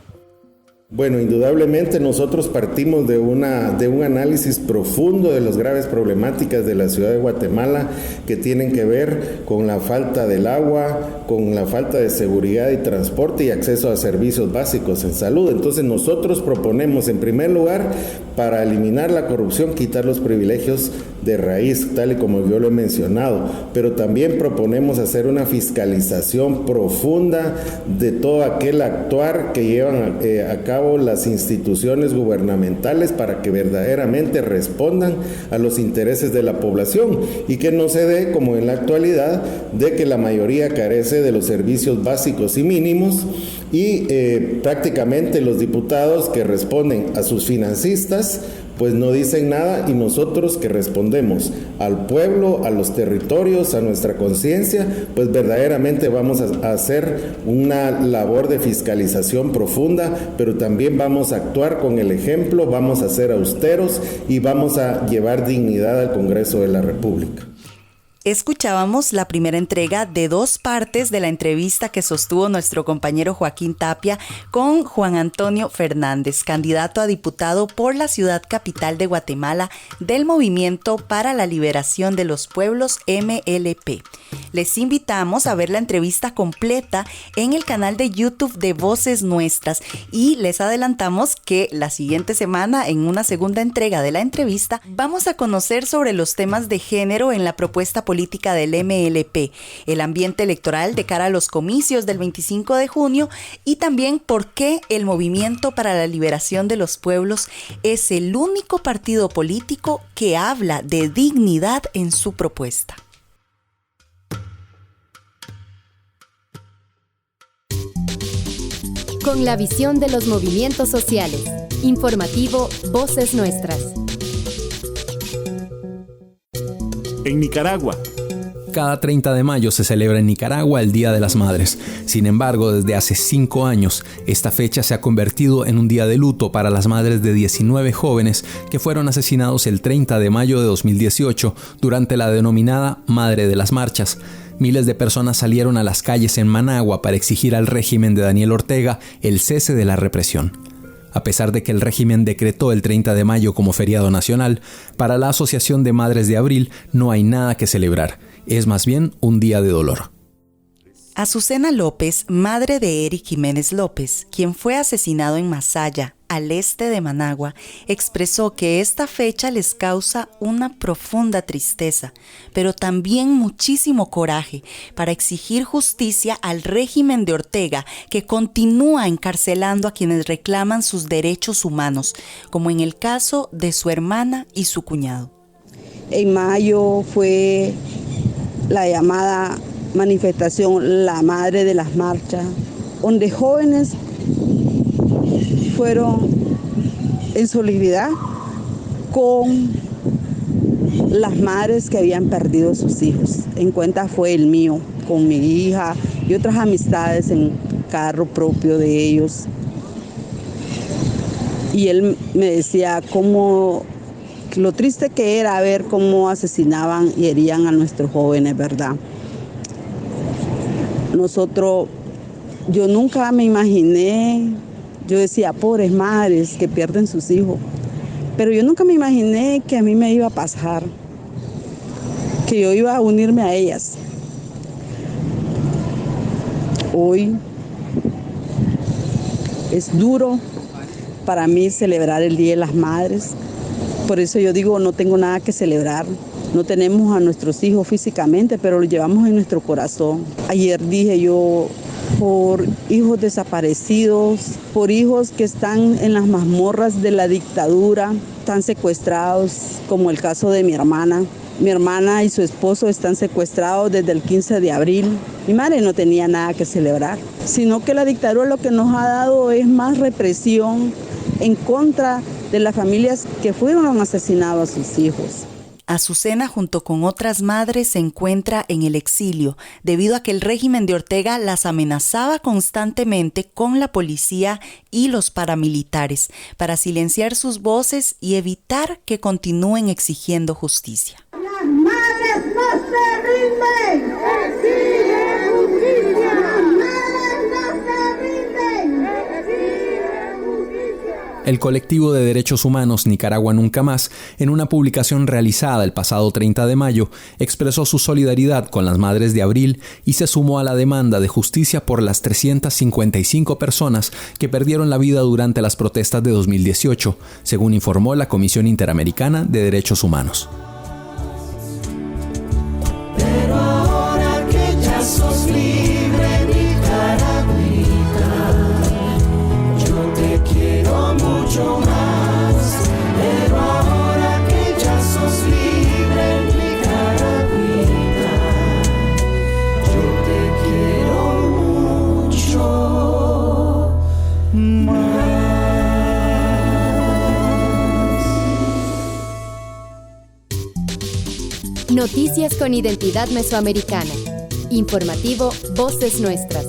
Bueno, indudablemente nosotros partimos de un análisis profundo de las graves problemáticas de la ciudad de Guatemala que tienen que ver con la falta del agua, con la falta de seguridad y transporte y acceso a servicios básicos en salud. Entonces nosotros proponemos, en primer lugar, para eliminar la corrupción, quitar los privilegios de raíz, tal y como yo lo he mencionado, pero también proponemos hacer una fiscalización profunda de todo aquel actuar que llevan a cabo las instituciones gubernamentales para que verdaderamente respondan a los intereses de la población y que no se dé, como en la actualidad, de que la mayoría carece de los servicios básicos y mínimos y prácticamente los diputados que responden a sus financistas pues no dicen nada, y nosotros que respondemos al pueblo, a los territorios, a nuestra conciencia, pues verdaderamente vamos a hacer una labor de fiscalización profunda, pero también vamos a actuar con el ejemplo, vamos a ser austeros y vamos a llevar dignidad al Congreso de la República. Escuchábamos la primera entrega de 2 partes de la entrevista que sostuvo nuestro compañero Joaquín Tapia con Juan Antonio Fernández, candidato a diputado por la ciudad capital de Guatemala del Movimiento para la Liberación de los Pueblos, MLP. Les invitamos a ver la entrevista completa en el canal de YouTube de Voces Nuestras y les adelantamos que la siguiente semana, en una segunda entrega de la entrevista, vamos a conocer sobre los temas de género en la propuesta política del MLP, el ambiente electoral de cara a los comicios del 25 de junio y también por qué el Movimiento para la Liberación de los Pueblos es el único partido político que habla de dignidad en su propuesta. Con la visión de los movimientos sociales. Informativo Voces Nuestras. En Nicaragua. Cada 30 de mayo se celebra en Nicaragua el Día de las Madres. Sin embargo, desde hace 5 años, esta fecha se ha convertido en un día de luto para las madres de 19 jóvenes que fueron asesinados el 30 de mayo de 2018 durante la denominada Madre de las Marchas. Miles de personas salieron a las calles en Managua para exigir al régimen de Daniel Ortega el cese de la represión. A pesar de que el régimen decretó el 30 de mayo como feriado nacional, para la Asociación de Madres de Abril no hay nada que celebrar, es más bien un día de dolor. Azucena López, madre de Eric Jiménez López, quien fue asesinado en Masaya, al este de Managua, expresó que esta fecha les causa una profunda tristeza, pero también muchísimo coraje para exigir justicia al régimen de Ortega, que continúa encarcelando a quienes reclaman sus derechos humanos, como en el caso de su hermana y su cuñado. En mayo fue la llamada manifestación La Madre de las Marchas, donde jóvenes fueron en solidaridad con las madres que habían perdido sus hijos. En cuenta fue el mío, con mi hija y otras amistades en carro propio de ellos. Y él me decía cómo lo triste que era ver cómo asesinaban y herían a nuestros jóvenes, ¿verdad? Yo nunca me imaginé, yo decía, pobres madres que pierden sus hijos, pero yo nunca me imaginé que a mí me iba a pasar, que yo iba a unirme a ellas. Hoy es duro para mí celebrar el Día de las Madres, por eso yo digo, no tengo nada que celebrar. No tenemos a nuestros hijos físicamente, pero los llevamos en nuestro corazón. Ayer dije yo, por hijos desaparecidos, por hijos que están en las mazmorras de la dictadura, están secuestrados, como el caso de mi hermana. Mi hermana y su esposo están secuestrados desde el 15 de abril. Mi madre no tenía nada que celebrar, sino que la dictadura lo que nos ha dado es más represión en contra de las familias que fueron asesinados a sus hijos. Azucena, junto con otras madres, se encuentra en el exilio debido a que el régimen de Ortega las amenazaba constantemente con la policía y los paramilitares para silenciar sus voces y evitar que continúen exigiendo justicia. ¡Las madres no se rinden! ¡Exigen justicia! ¡Las madres no se rinden! ¡Exigen justicia! El colectivo de derechos humanos Nicaragua Nunca Más, en una publicación realizada el pasado 30 de mayo, expresó su solidaridad con las madres de Abril y se sumó a la demanda de justicia por las 355 personas que perdieron la vida durante las protestas de 2018, según informó la Comisión Interamericana de Derechos Humanos. Pero ahora que ya sos libre, nicaragüita, yo te quiero mucho más. Pero ahora que ya sos libre, nicaragüita, yo te quiero mucho más. Noticias con identidad mesoamericana. Informativo Voces Nuestras.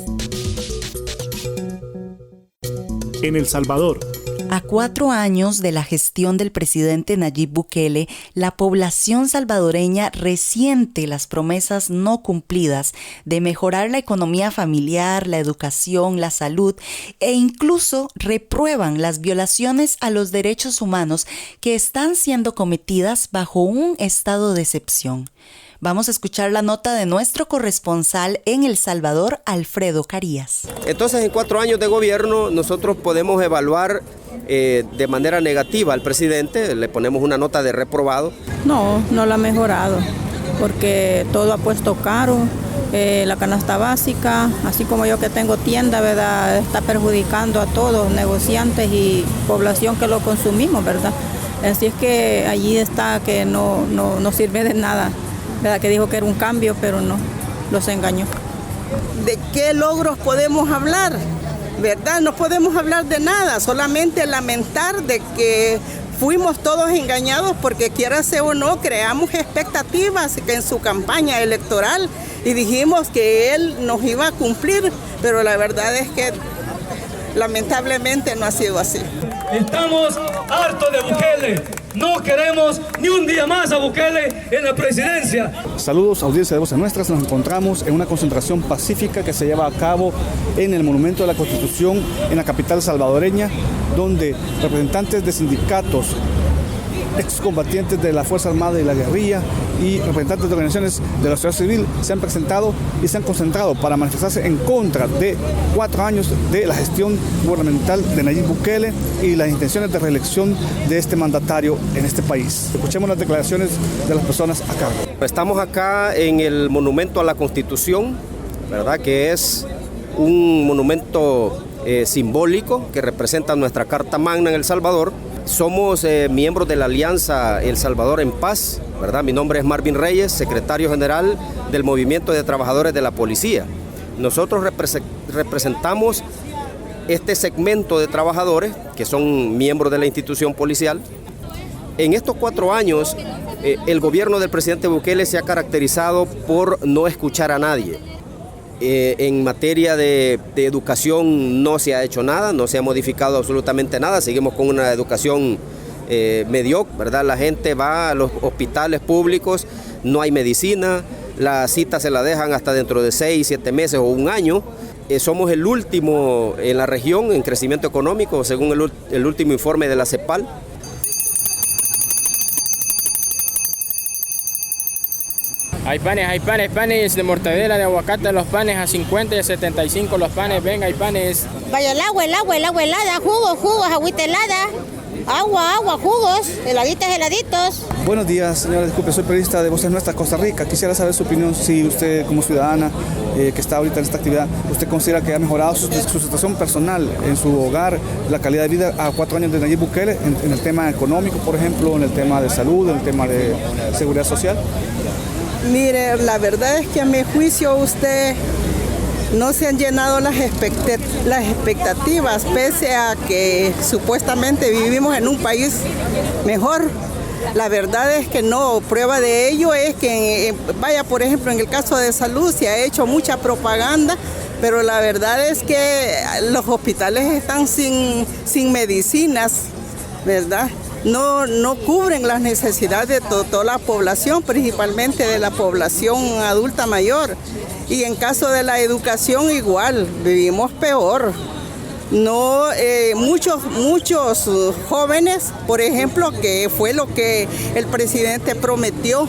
En El Salvador. A 4 años de la gestión del presidente Nayib Bukele, la población salvadoreña resiente las promesas no cumplidas de mejorar la economía familiar, la educación, la salud e incluso reprueban las violaciones a los derechos humanos que están siendo cometidas bajo un estado de excepción. Vamos a escuchar la nota de nuestro corresponsal en El Salvador, Alfredo Carías. Entonces, en 4 años de gobierno, nosotros podemos evaluar de manera negativa al presidente, le ponemos una nota de reprobado. No, no lo ha mejorado, porque todo ha puesto caro, la canasta básica, así como yo que tengo tienda, ¿verdad? Está perjudicando a todos, negociantes y población que lo consumimos, ¿verdad? Así es que allí está que no sirve de nada. ¿Verdad? Que dijo que era un cambio, pero no, los engañó. ¿De qué logros podemos hablar? ¿Verdad? No podemos hablar de nada, solamente lamentar de que fuimos todos engañados porque quiera sea o no, creamos expectativas que en su campaña electoral y dijimos que él nos iba a cumplir, pero la verdad es que lamentablemente no ha sido así. Estamos hartos de Bukele. No queremos ni un día más a Bukele en la presidencia. Saludos, audiencia de Voces Nuestras. Nos encontramos en una concentración pacífica que se lleva a cabo en el Monumento de la Constitución en la capital salvadoreña, donde representantes de sindicatos, excombatientes de la Fuerza Armada y la guerrilla y representantes de organizaciones de la sociedad civil se han presentado y se han concentrado para manifestarse en contra de 4 años de la gestión gubernamental de Nayib Bukele y las intenciones de reelección de este mandatario en este país. Escuchemos las declaraciones de las personas a cargo. Estamos acá en el Monumento a la Constitución, ¿verdad? Que es un monumento simbólico que representa nuestra Carta Magna en El Salvador. Somos miembros de la Alianza El Salvador en Paz, ¿verdad? Mi nombre es Marvin Reyes, secretario general del Movimiento de Trabajadores de la Policía. Nosotros representamos este segmento de trabajadores que son miembros de la institución policial. En estos 4 años, el gobierno del presidente Bukele se ha caracterizado por no escuchar a nadie. En materia de educación no se ha hecho nada, no se ha modificado absolutamente nada, seguimos con una educación mediocre, ¿verdad? La gente va a los hospitales públicos, no hay medicina, la cita se la dejan hasta dentro de 6, 7 meses o 1 año. Somos el último en la región en crecimiento económico, según el último informe de la CEPAL. Hay panes de mortadela, de aguacate, los panes a 50 y a 75 los panes, venga, hay panes. Vaya el agua helada, jugos, agüita helada, agua, jugos, heladitos. Buenos días, señora, disculpe, soy periodista de Voces Nuestras, Costa Rica. Quisiera saber su opinión, si usted como ciudadana que está ahorita en esta actividad, ¿usted considera que ha mejorado su situación personal en su hogar, la calidad de vida a 4 años de Nayib Bukele, en el tema económico, por ejemplo, en el tema de salud, en el tema de seguridad social? Mire, la verdad es que a mi juicio usted no se han llenado las expectativas, pese a que supuestamente vivimos en un país mejor. La verdad es que no. Prueba de ello es que, vaya, por ejemplo, en el caso de salud se ha hecho mucha propaganda, pero la verdad es que los hospitales están sin medicinas, ¿verdad? No cubren las necesidades de toda la población, principalmente de la población adulta mayor. Y en caso de la educación igual, vivimos peor. No, muchos jóvenes, por ejemplo, que fue lo que el presidente prometió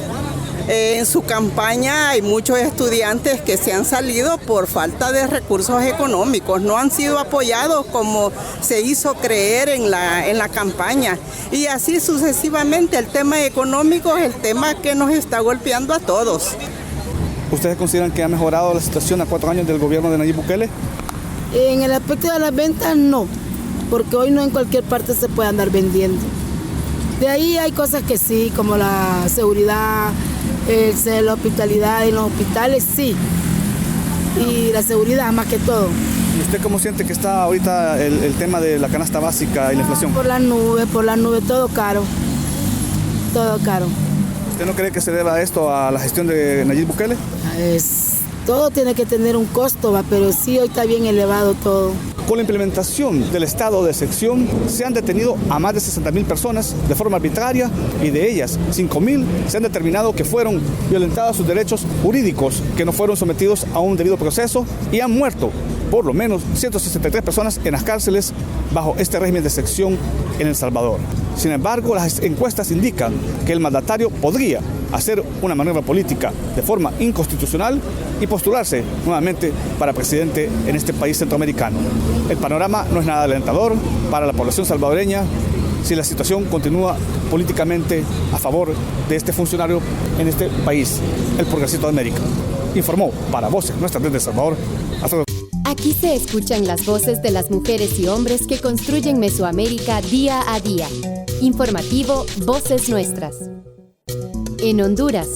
en su campaña, hay muchos estudiantes que se han salido por falta de recursos económicos, no han sido apoyados como se hizo creer en la campaña. Y así sucesivamente, el tema económico es el tema que nos está golpeando a todos. ¿Ustedes consideran que ha mejorado la situación a 4 años del gobierno de Nayib Bukele? En el aspecto de las ventas, no, porque hoy no en cualquier parte se puede andar vendiendo. De ahí hay cosas que sí, como la seguridad, la hospitalidad en los hospitales, sí, y la seguridad más que todo. ¿Y usted cómo siente que está ahorita el tema de la canasta básica y la inflación? Por la nube, todo caro, todo caro. ¿Usted no cree que se deba esto a la gestión de Nayib Bukele? Todo tiene que tener un costo, pero sí, hoy está bien elevado todo. Con la implementación del estado de excepción, se han detenido a más de 60,000 personas de forma arbitraria y de ellas 5,000 se han determinado que fueron violentados sus derechos jurídicos, que no fueron sometidos a un debido proceso y han muerto por lo menos 163 personas en las cárceles bajo este régimen de excepción en El Salvador. Sin embargo, las encuestas indican que el mandatario podría hacer una maniobra política de forma inconstitucional y postularse nuevamente para presidente en este país centroamericano. El panorama no es nada alentador para la población salvadoreña si la situación continúa políticamente a favor de este funcionario en este país, el Progresito de América. Informó para Voces Nuestras desde El Salvador, Alfredo. Aquí se escuchan las voces de las mujeres y hombres que construyen Mesoamérica día a día. Informativo Voces Nuestras. En Honduras.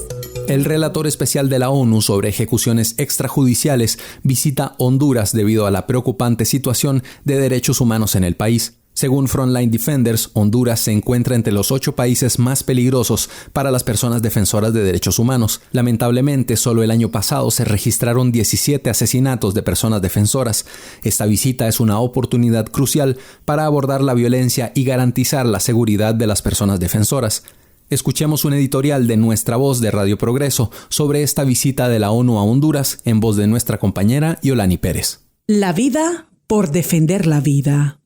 El relator especial de la ONU sobre ejecuciones extrajudiciales visita Honduras debido a la preocupante situación de derechos humanos en el país. Según Frontline Defenders, Honduras se encuentra entre los 8 países más peligrosos para las personas defensoras de derechos humanos. Lamentablemente, solo el año pasado se registraron 17 asesinatos de personas defensoras. Esta visita es una oportunidad crucial para abordar la violencia y garantizar la seguridad de las personas defensoras. Escuchemos un editorial de Nuestra Voz de Radio Progreso sobre esta visita de la ONU a Honduras en voz de nuestra compañera Yolani Pérez. La vida por defender la vida.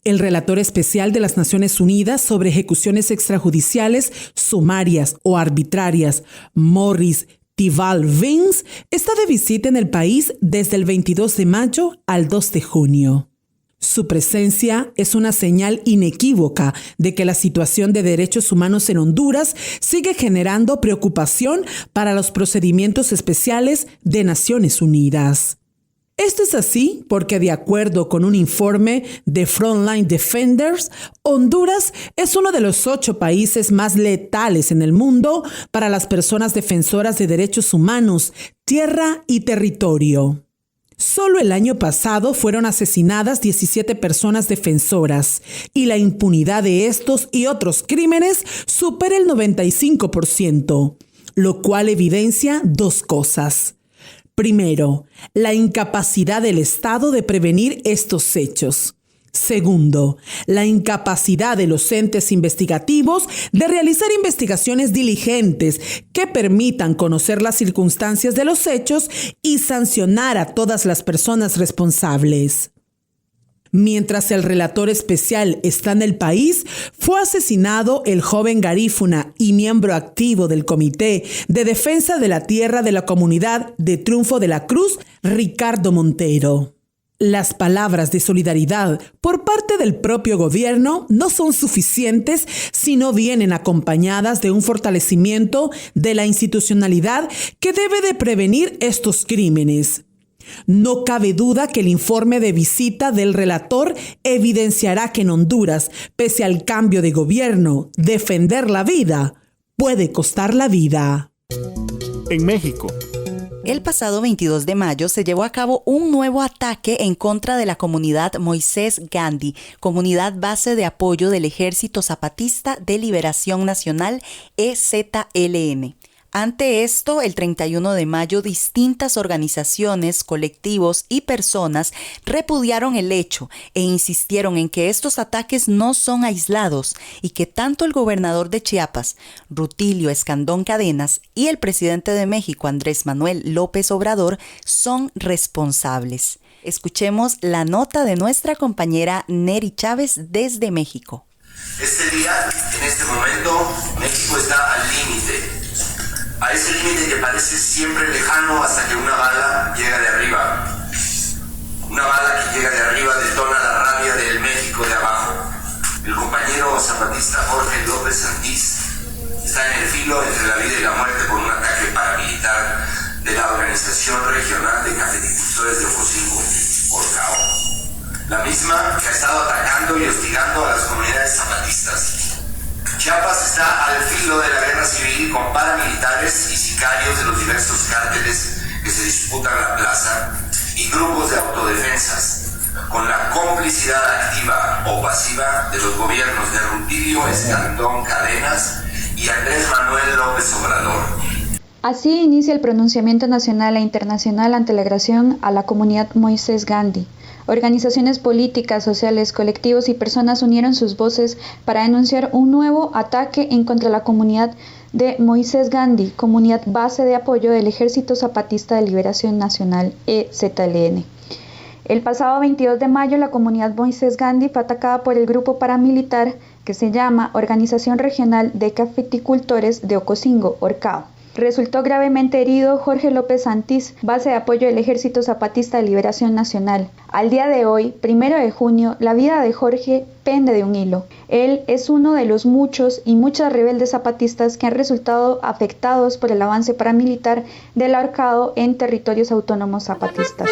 El relator especial de las Naciones Unidas sobre ejecuciones extrajudiciales, sumarias o arbitrarias, Morris Tival Vince, está de visita en el país desde el 22 de mayo al 2 de junio. Su presencia es una señal inequívoca de que la situación de derechos humanos en Honduras sigue generando preocupación para los procedimientos especiales de Naciones Unidas. Esto es así porque, de acuerdo con un informe de Frontline Defenders, Honduras es uno de los 8 países más letales en el mundo para las personas defensoras de derechos humanos, tierra y territorio. Solo el año pasado fueron asesinadas 17 personas defensoras y la impunidad de estos y otros crímenes supera el 95%, lo cual evidencia 2 cosas. Primero, la incapacidad del Estado de prevenir estos hechos. Segundo, la incapacidad de los entes investigativos de realizar investigaciones diligentes que permitan conocer las circunstancias de los hechos y sancionar a todas las personas responsables. Mientras el relator especial está en el país, fue asesinado el joven garífuna y miembro activo del Comité de Defensa de la Tierra de la Comunidad de Triunfo de la Cruz, Ricardo Montero. Las palabras de solidaridad por parte del propio gobierno no son suficientes si no vienen acompañadas de un fortalecimiento de la institucionalidad que debe de prevenir estos crímenes. No cabe duda que el informe de visita del relator evidenciará que en Honduras, pese al cambio de gobierno, defender la vida puede costar la vida. En México. El pasado 22 de mayo se llevó a cabo un nuevo ataque en contra de la comunidad Moisés Gandhi, comunidad base de apoyo del Ejército Zapatista de Liberación Nacional, EZLN. Ante esto, el 31 de mayo, distintas organizaciones, colectivos y personas repudiaron el hecho e insistieron en que estos ataques no son aislados y que tanto el gobernador de Chiapas, Rutilio Escandón Cadenas, y el presidente de México, Andrés Manuel López Obrador, son responsables. Escuchemos la nota de nuestra compañera Neri Chávez desde México. Este día, en este momento, México está al límite. A ese límite que parece siempre lejano hasta que una bala llega de arriba. Una bala que llega de arriba detona la rabia del México de abajo. El compañero zapatista Jorge López Santís está en el filo entre la vida y la muerte por un ataque paramilitar de la Organización Regional de Cafeticultores de Ocosingo, Orcao. La misma que ha estado atacando y hostigando a las comunidades zapatistas. Chiapas está al filo de la guerra civil con paramilitares y sicarios de los diversos cárteles que se disputan la plaza y grupos de autodefensas, con la complicidad activa o pasiva de los gobiernos de Rutilio Escandón Cadenas y Andrés Manuel López Obrador. Así inicia el pronunciamiento nacional e internacional ante la agresión a la comunidad Moisés Gandhi. Organizaciones políticas, sociales, colectivos y personas unieron sus voces para denunciar un nuevo ataque en contra de la comunidad de Moisés Gandhi, comunidad base de apoyo del Ejército Zapatista de Liberación Nacional, EZLN. El pasado 22 de mayo, la comunidad Moisés Gandhi fue atacada por el grupo paramilitar que se llama Organización Regional de Cafeticultores de Ocosingo, Orcao. Resultó gravemente herido Jorge López Santís, base de apoyo del Ejército Zapatista de Liberación Nacional. Al día de hoy, 1 de junio, la vida de Jorge pende de un hilo. Él es uno de los muchos y muchas rebeldes zapatistas que han resultado afectados por el avance paramilitar del ahorcado en territorios autónomos zapatistas.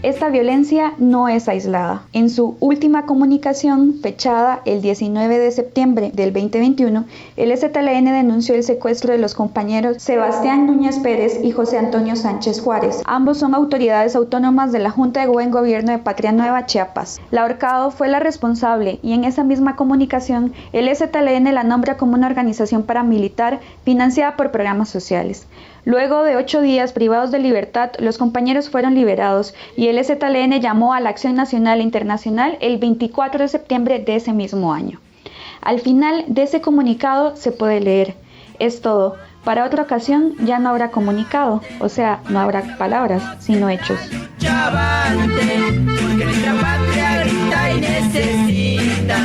Esta violencia no es aislada. En su última comunicación, fechada el 19 de septiembre del 2021, el EZLN denunció el secuestro de los compañeros Sebastián Núñez Pérez y José Antonio Sánchez Juárez. Ambos son autoridades autónomas de la Junta de Buen Gobierno de Patria Nueva, Chiapas. La ahorcado fue la responsable y en esa misma comunicación, el EZLN la nombra como una organización paramilitar financiada por programas sociales. Luego de 8 días privados de libertad, los compañeros fueron liberados y el EZLN llamó a la acción nacional e internacional el 24 de septiembre de ese mismo año. Al final de ese comunicado se puede leer: es todo. Para otra ocasión ya no habrá comunicado, o sea, no habrá palabras, sino hechos. Porque nuestra patria grita y necesita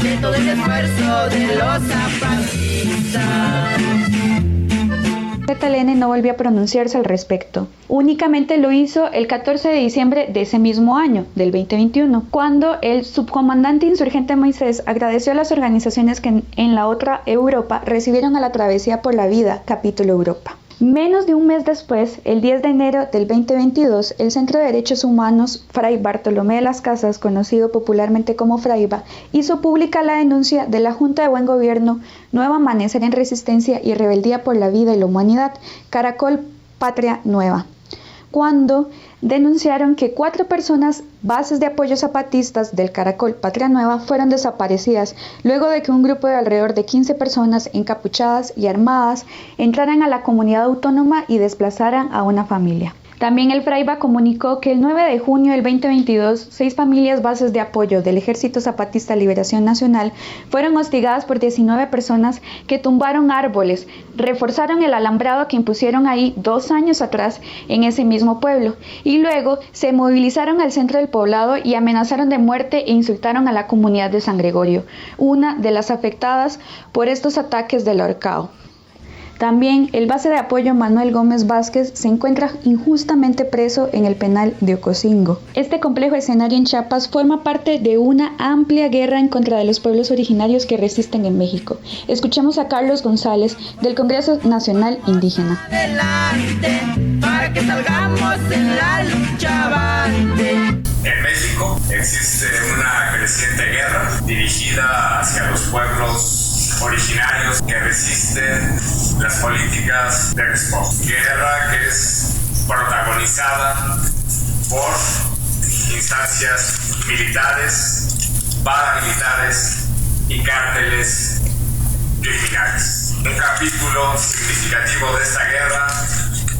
de todo el esfuerzo de los zapatistas. EZLN no volvió a pronunciarse al respecto. Únicamente lo hizo el 14 de diciembre de ese mismo año, del 2021, cuando el subcomandante insurgente Moisés agradeció a las organizaciones que en la otra Europa recibieron a la Travesía por la Vida, capítulo Europa. Menos de un mes después, el 10 de enero del 2022, el Centro de Derechos Humanos Fray Bartolomé de las Casas, conocido popularmente como Fraiba, hizo pública la denuncia de la Junta de Buen Gobierno Nuevo Amanecer en Resistencia y Rebeldía por la Vida y la Humanidad, Caracol Patria Nueva, cuando denunciaron que 4 personas bases de apoyo zapatistas del Caracol Patria Nueva fueron desaparecidas luego de que un grupo de alrededor de 15 personas encapuchadas y armadas entraran a la comunidad autónoma y desplazaran a una familia. También el Fraiba comunicó que el 9 de junio del 2022, 6 familias bases de apoyo del Ejército Zapatista de Liberación Nacional fueron hostigadas por 19 personas que tumbaron árboles, reforzaron el alambrado que impusieron ahí 2 años atrás en ese mismo pueblo, y luego se movilizaron al centro del poblado y amenazaron de muerte e insultaron a la comunidad de San Gregorio, una de las afectadas por estos ataques del ahorcado. También el base de apoyo Manuel Gómez Vázquez se encuentra injustamente preso en el penal de Ocosingo. Este complejo escenario en Chiapas forma parte de una amplia guerra en contra de los pueblos originarios que resisten en México. Escuchemos a Carlos González del Congreso Nacional Indígena. Adelante, para que salgamos en la lucha avante. En México existe una creciente guerra dirigida hacia los pueblos originarios que resisten las políticas de despojo. Guerra que es protagonizada por instancias militares, paramilitares y cárteles criminales. Un capítulo significativo de esta guerra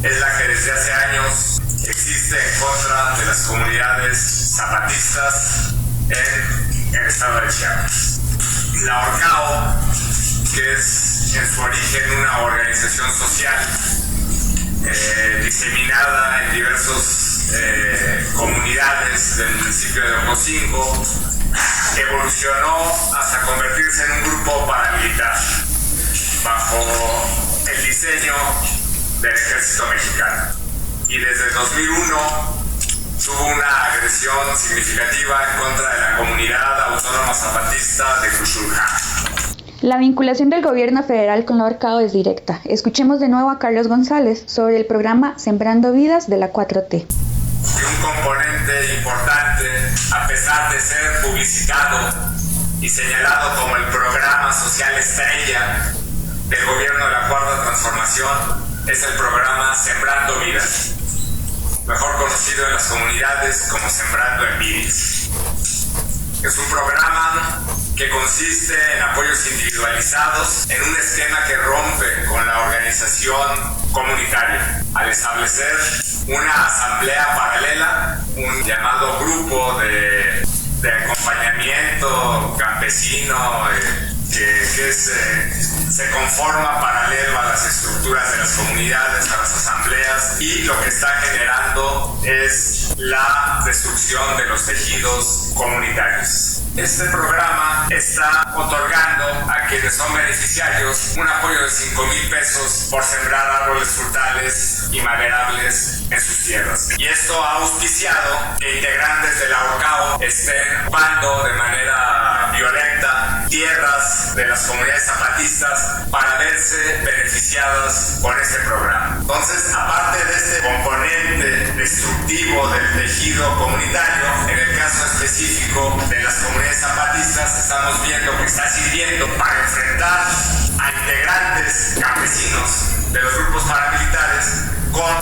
es la que desde hace años existe en contra de las comunidades zapatistas en el estado de Chiapas. La ORCAO, que es en su origen una organización social diseminada en diversas comunidades del municipio de Ocosingo, evolucionó hasta convertirse en un grupo paramilitar bajo el diseño del ejército mexicano. Y desde el 2001 tuvo una agresión significativa en contra de la comunidad autónoma zapatista de Cuchulca. La vinculación del gobierno federal con la ORCAO es directa. Escuchemos de nuevo a Carlos González sobre el programa Sembrando Vidas de la 4T. Y un componente importante, a pesar de ser publicitado y señalado como el programa social estrella del gobierno de la Cuarta Transformación, es el programa Sembrando Vidas, mejor conocido en las comunidades como Sembrando Envidias. Es un programa que consiste en apoyos individualizados en un esquema que rompe con la organización comunitaria al establecer una asamblea paralela, un llamado grupo de acompañamiento campesino que se conforma paralelo a las estructuras de las comunidades, a las asambleas, y lo que está generando es la destrucción de los tejidos comunitarios. Este programa está otorgando a quienes son beneficiarios un apoyo de 5,000 pesos por sembrar árboles frutales y maderables en sus tierras. Y esto ha auspiciado que integrantes de la ORCAO estén ocupando de manera violenta tierras de las comunidades zapatistas para verse beneficiadas con este programa. Entonces, aparte de este componente destructivo del tejido comunitario, en el caso específico de las comunidades zapatistas, estamos viendo que está sirviendo para enfrentar a integrantes campesinos de los grupos paramilitares con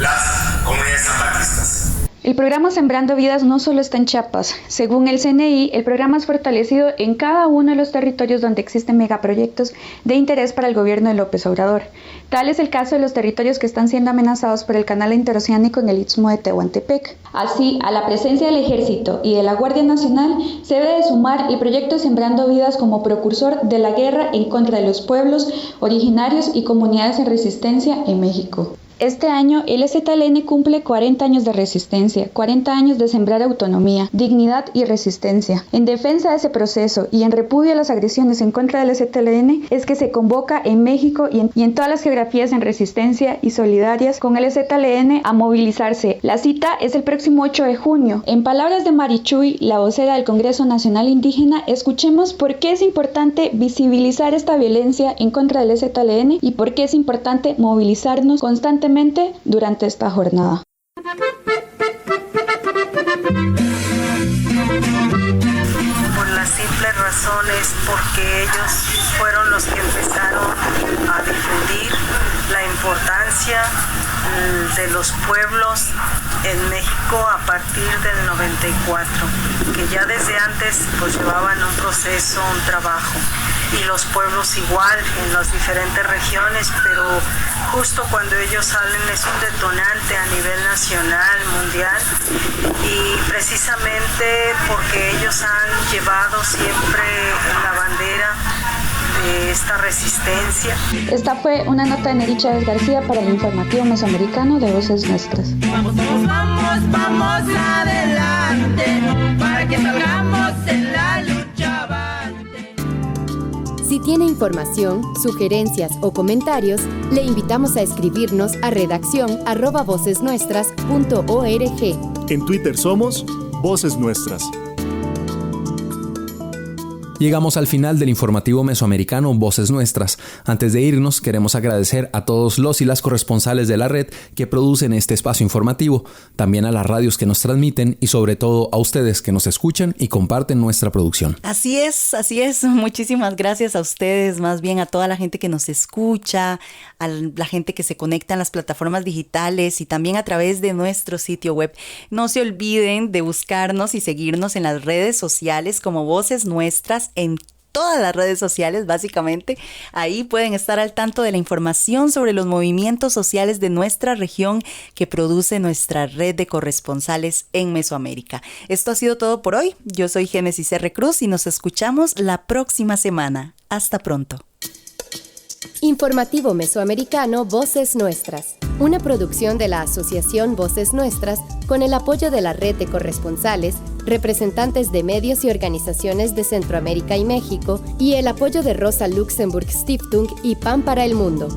las comunidades zapatistas. El programa Sembrando Vidas no solo está en Chiapas. Según el CNI, el programa es fortalecido en cada uno de los territorios donde existen megaproyectos de interés para el gobierno de López Obrador. Tal es el caso de los territorios que están siendo amenazados por el canal interoceánico en el istmo de Tehuantepec. Así, a la presencia del Ejército y de la Guardia Nacional se debe de sumar el proyecto Sembrando Vidas como precursor de la guerra en contra de los pueblos originarios y comunidades en resistencia en México. Este año, el EZLN cumple 40 años de resistencia, 40 años de sembrar autonomía, dignidad y resistencia. En defensa de ese proceso y en repudio a las agresiones en contra del EZLN, es que se convoca en México y en todas las geografías en resistencia y solidarias con el EZLN a movilizarse. La cita es el próximo 8 de junio. En palabras de Marichuy, la vocera del Congreso Nacional Indígena, escuchemos por qué es importante visibilizar esta violencia en contra del EZLN y por qué es importante movilizarnos constantemente durante esta jornada. Por las simples razones porque ellos fueron los que empezaron a difundir la importancia de los pueblos en México a partir del 94, que ya desde antes pues llevaban un proceso, un trabajo, y los pueblos igual en las diferentes regiones, pero justo cuando ellos salen es un detonante a nivel nacional, mundial, y precisamente porque ellos han llevado siempre la bandera de esta resistencia. Esta fue una nota de Neri Chávez García para el Informativo Mesoamericano de Voces Nuestras. Vamos, vamos, vamos, vamos adelante, para que salgamos en la lucha avante. Si tiene información, sugerencias o comentarios, le invitamos a escribirnos a redaccion@vocesnuestras.org. En Twitter somos Voces Nuestras. Llegamos al final del informativo mesoamericano Voces Nuestras. Antes de irnos, queremos agradecer a todos los y las corresponsales de la red que producen este espacio informativo, también a las radios que nos transmiten y sobre todo a ustedes que nos escuchan y comparten nuestra producción. Así es. Muchísimas gracias a ustedes, más bien a toda la gente que nos escucha, a la gente que se conecta en las plataformas digitales y también a través de nuestro sitio web. No se olviden de buscarnos y seguirnos en las redes sociales como Voces Nuestras, en todas las redes sociales, básicamente. Ahí pueden estar al tanto de la información sobre los movimientos sociales de nuestra región que produce nuestra red de corresponsales en Mesoamérica. Esto ha sido todo por hoy. Yo soy Génesis R. Cruz y nos escuchamos la próxima semana. Hasta pronto. Informativo Mesoamericano Voces Nuestras, una producción de la Asociación Voces Nuestras con el apoyo de la Red de Corresponsales, representantes de medios y organizaciones de Centroamérica y México y el apoyo de Rosa Luxemburg Stiftung y Pan para el Mundo.